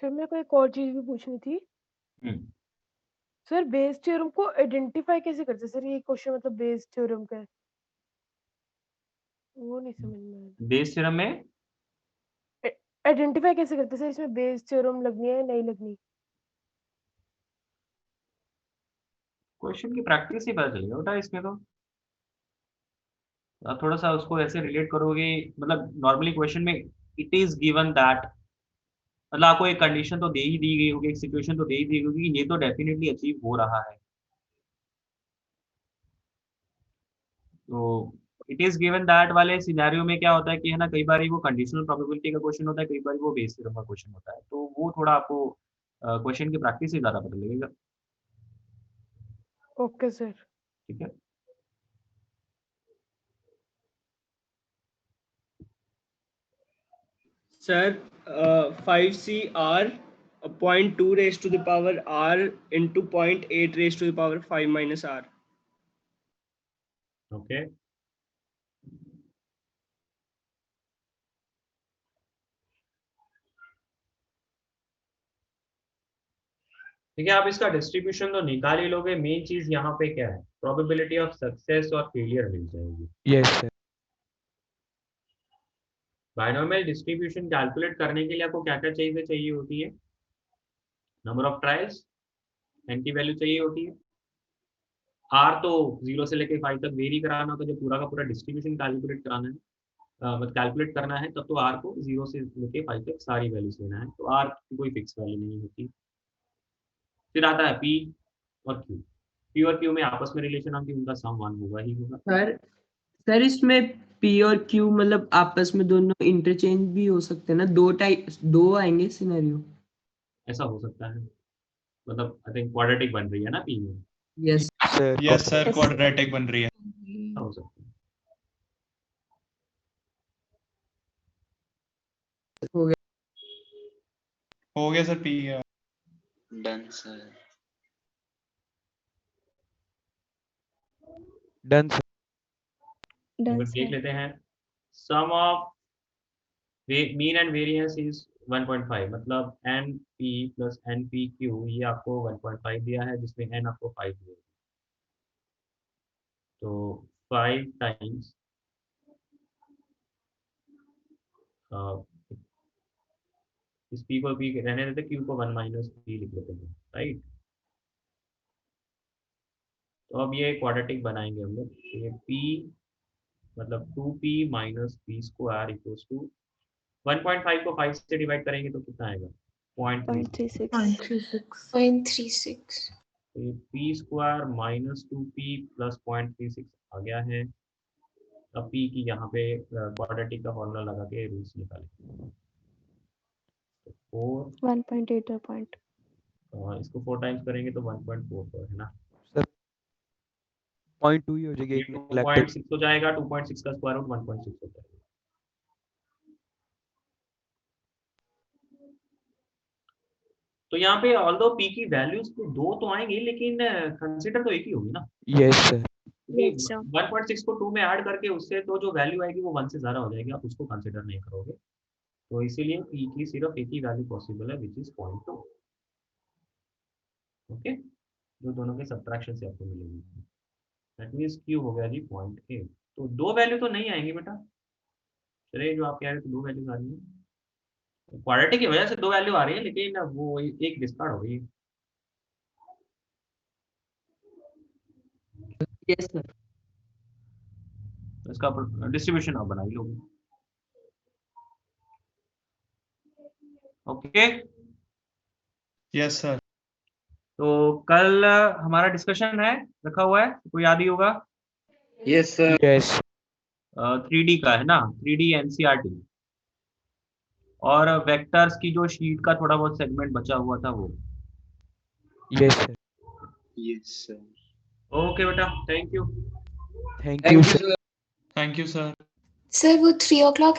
सर मेरे को एक और चीज भी पूछनी थी। सर बेस थ्योरम को आइडेंटिफाई कैसे करते हैं? सर ये क्वेश्चन मतलब बेस थ्योरम का है, वो नहीं समझ में आया। बेस थ्योरम में आइडेंटिफाई कैसे करते हैं सर, इसमें बेस थ्योरम लगनी है या नहीं लगनी? क्वेश्चन की प्रैक्टिस ही पता चलेगा बेटा इसमें। तो आप थोड़ा सा उसको ऐसे रिलेट करोगे, मतलब नॉर्मली क्वेश्चन में इट इज गिवन दैट, मतलब आपको एक कंडीशन तो दे ही दी गई होगी, एक सिचुएशन तो दे ही दी गई होगी कि ये तो डेफिनेटली अचीव हो रहा है। तो इट इज गिवन दैट वाले सिनेरियो में क्या होता है कि है ना, कई बार वो कंडीशनल प्रोबेबिलिटी का क्वेश्चन होता है, कई बार वो बेस थ्योरम का क्वेश्चन होता है, तो वो थोड़ा आपको क्वेश्चन की प्रैक्टिस से ज्यादा पता लगेगा। Okay sir. ठीक है। Sir 5CR 0.2 raised to the power r into 0.8 raised to the power 5 minus r. Okay ठीक है, आप इसका डिस्ट्रीब्यूशन तो निकाल ही लोगे, मेन चीज यहाँ पे क्या है, प्रोबेबिलिटी ऑफ सक्सेस और फेलियर मिल जाएगी। Yes sir. Binomial distribution calculate करने के लिए आपको क्या क्या चीजें चाहिए होती है, नंबर ऑफ ट्रायल्स, एन की वैल्यू चाहिए होती है, आर तो 0 से लेकर 5 तक वेरी कराना होता है, जब पूरा का पूरा डिस्ट्रीब्यूशन कैलकुलेट कराना है, मतलब कैलकुलेट करना है, तब तो आर को 0 से लेकर 5 तक सारी वैल्यूज लेना है, तो आर की कोई फिक्स वैल्यू नहीं होती। फिर आता है पी और क्यू, पी और क्यू में आपस में रिलेशन आती है, उनका सम 1 होगा ही होगा। सर इसमें पी और क्यू मतलब आपस में दोनों इंटरचेंज भी हो सकते हैं ना, दो आएंगे सिनेरियो। ऐसा हो सकता है, मतलब आई थिंक क्वाड्रेटिक बन रही है ना पी में। यस यस सर, क्वाड्रेटिक बन रही है। हो सकता है। हो गया सर, पी done sir. Done sir. Done देख सर। लेते हैं, sum of mean and variance is 1.5, मतलब n p plus n p q, ये आपको 1.5 दिया है, जिसमें एन आपको 5 दिया है, तो 5 टाइम्स इस पी को पी रहने देते, क्यू को 1 माइनस पी लिख लेते हैं, राइट। तो अब ये क्वाड्रेटिक बनाएंगे हम लोग, ये पी मतलब 2p minus p square equals to 1.5 को 5 से डिवाइड करेंगे तो कितना आएगा, 0.36। 0.36। तो P square minus 2p plus 0.36 आ गया है। अब पी की यहाँ पे क्वाड्रेटिक का फॉर्मूला लगा के रूट्स निकालें, तो 1.8 पॉइंट, इसको 4 टाइम्स करेंगे तो 1.44 है ना, सर 0.2 ही हो जाएगी, ये एक 2.6 हो जाएगा, 2.6 का स्क्वायर रूट 1.6 हो जाएगा। तो यहाँ पे ऑल्दो पी की वैल्यूज तो 2 तो आएंगी, लेकिन कंसीडर तो एक ही होगी ना। Yes sir. 1.6 को 2 में ऐड करके उससे तो जो वैल्यू आएगी वो 1 से ज्यादा हो जाएगी, आप उसको कंसीडर नहीं करोगे, तो इसीलिए पी की सिर्फ एक ही वैल्यू पॉसिबल है, विच इज 0.2। ओके, जो दोनों के सब्ट्रैक्शन से आपको मिलेगी, दैट मींस क्यू हो गया जी 0.8। तो 2 वैल्यू तो नहीं आएंगी बेटा, चलिए जो आप कह रहे थे 2 वैल्यूज आ रही है, क्वाड्रेटिक की वजह से 2 वैल्यू आ रही है, लेकिन वो एक डिस्कार्ड हो गई। Yes sir. इसका डिस्ट्रीब्यूशन आप बना ही लोगे। Okay yes sir. तो कल हमारा डिस्कशन है रखा हुआ है, कोई याद ही होगा। Yes sir. यस 3D का है ना, 3D NCERT और वेक्टर्स की जो शीट का थोड़ा बहुत सेगमेंट बचा हुआ था वो। Yes sir. Yes sir. Okay बेटा, thank you. Thank you sir. Thank you sir. Sir वो 3 o'clock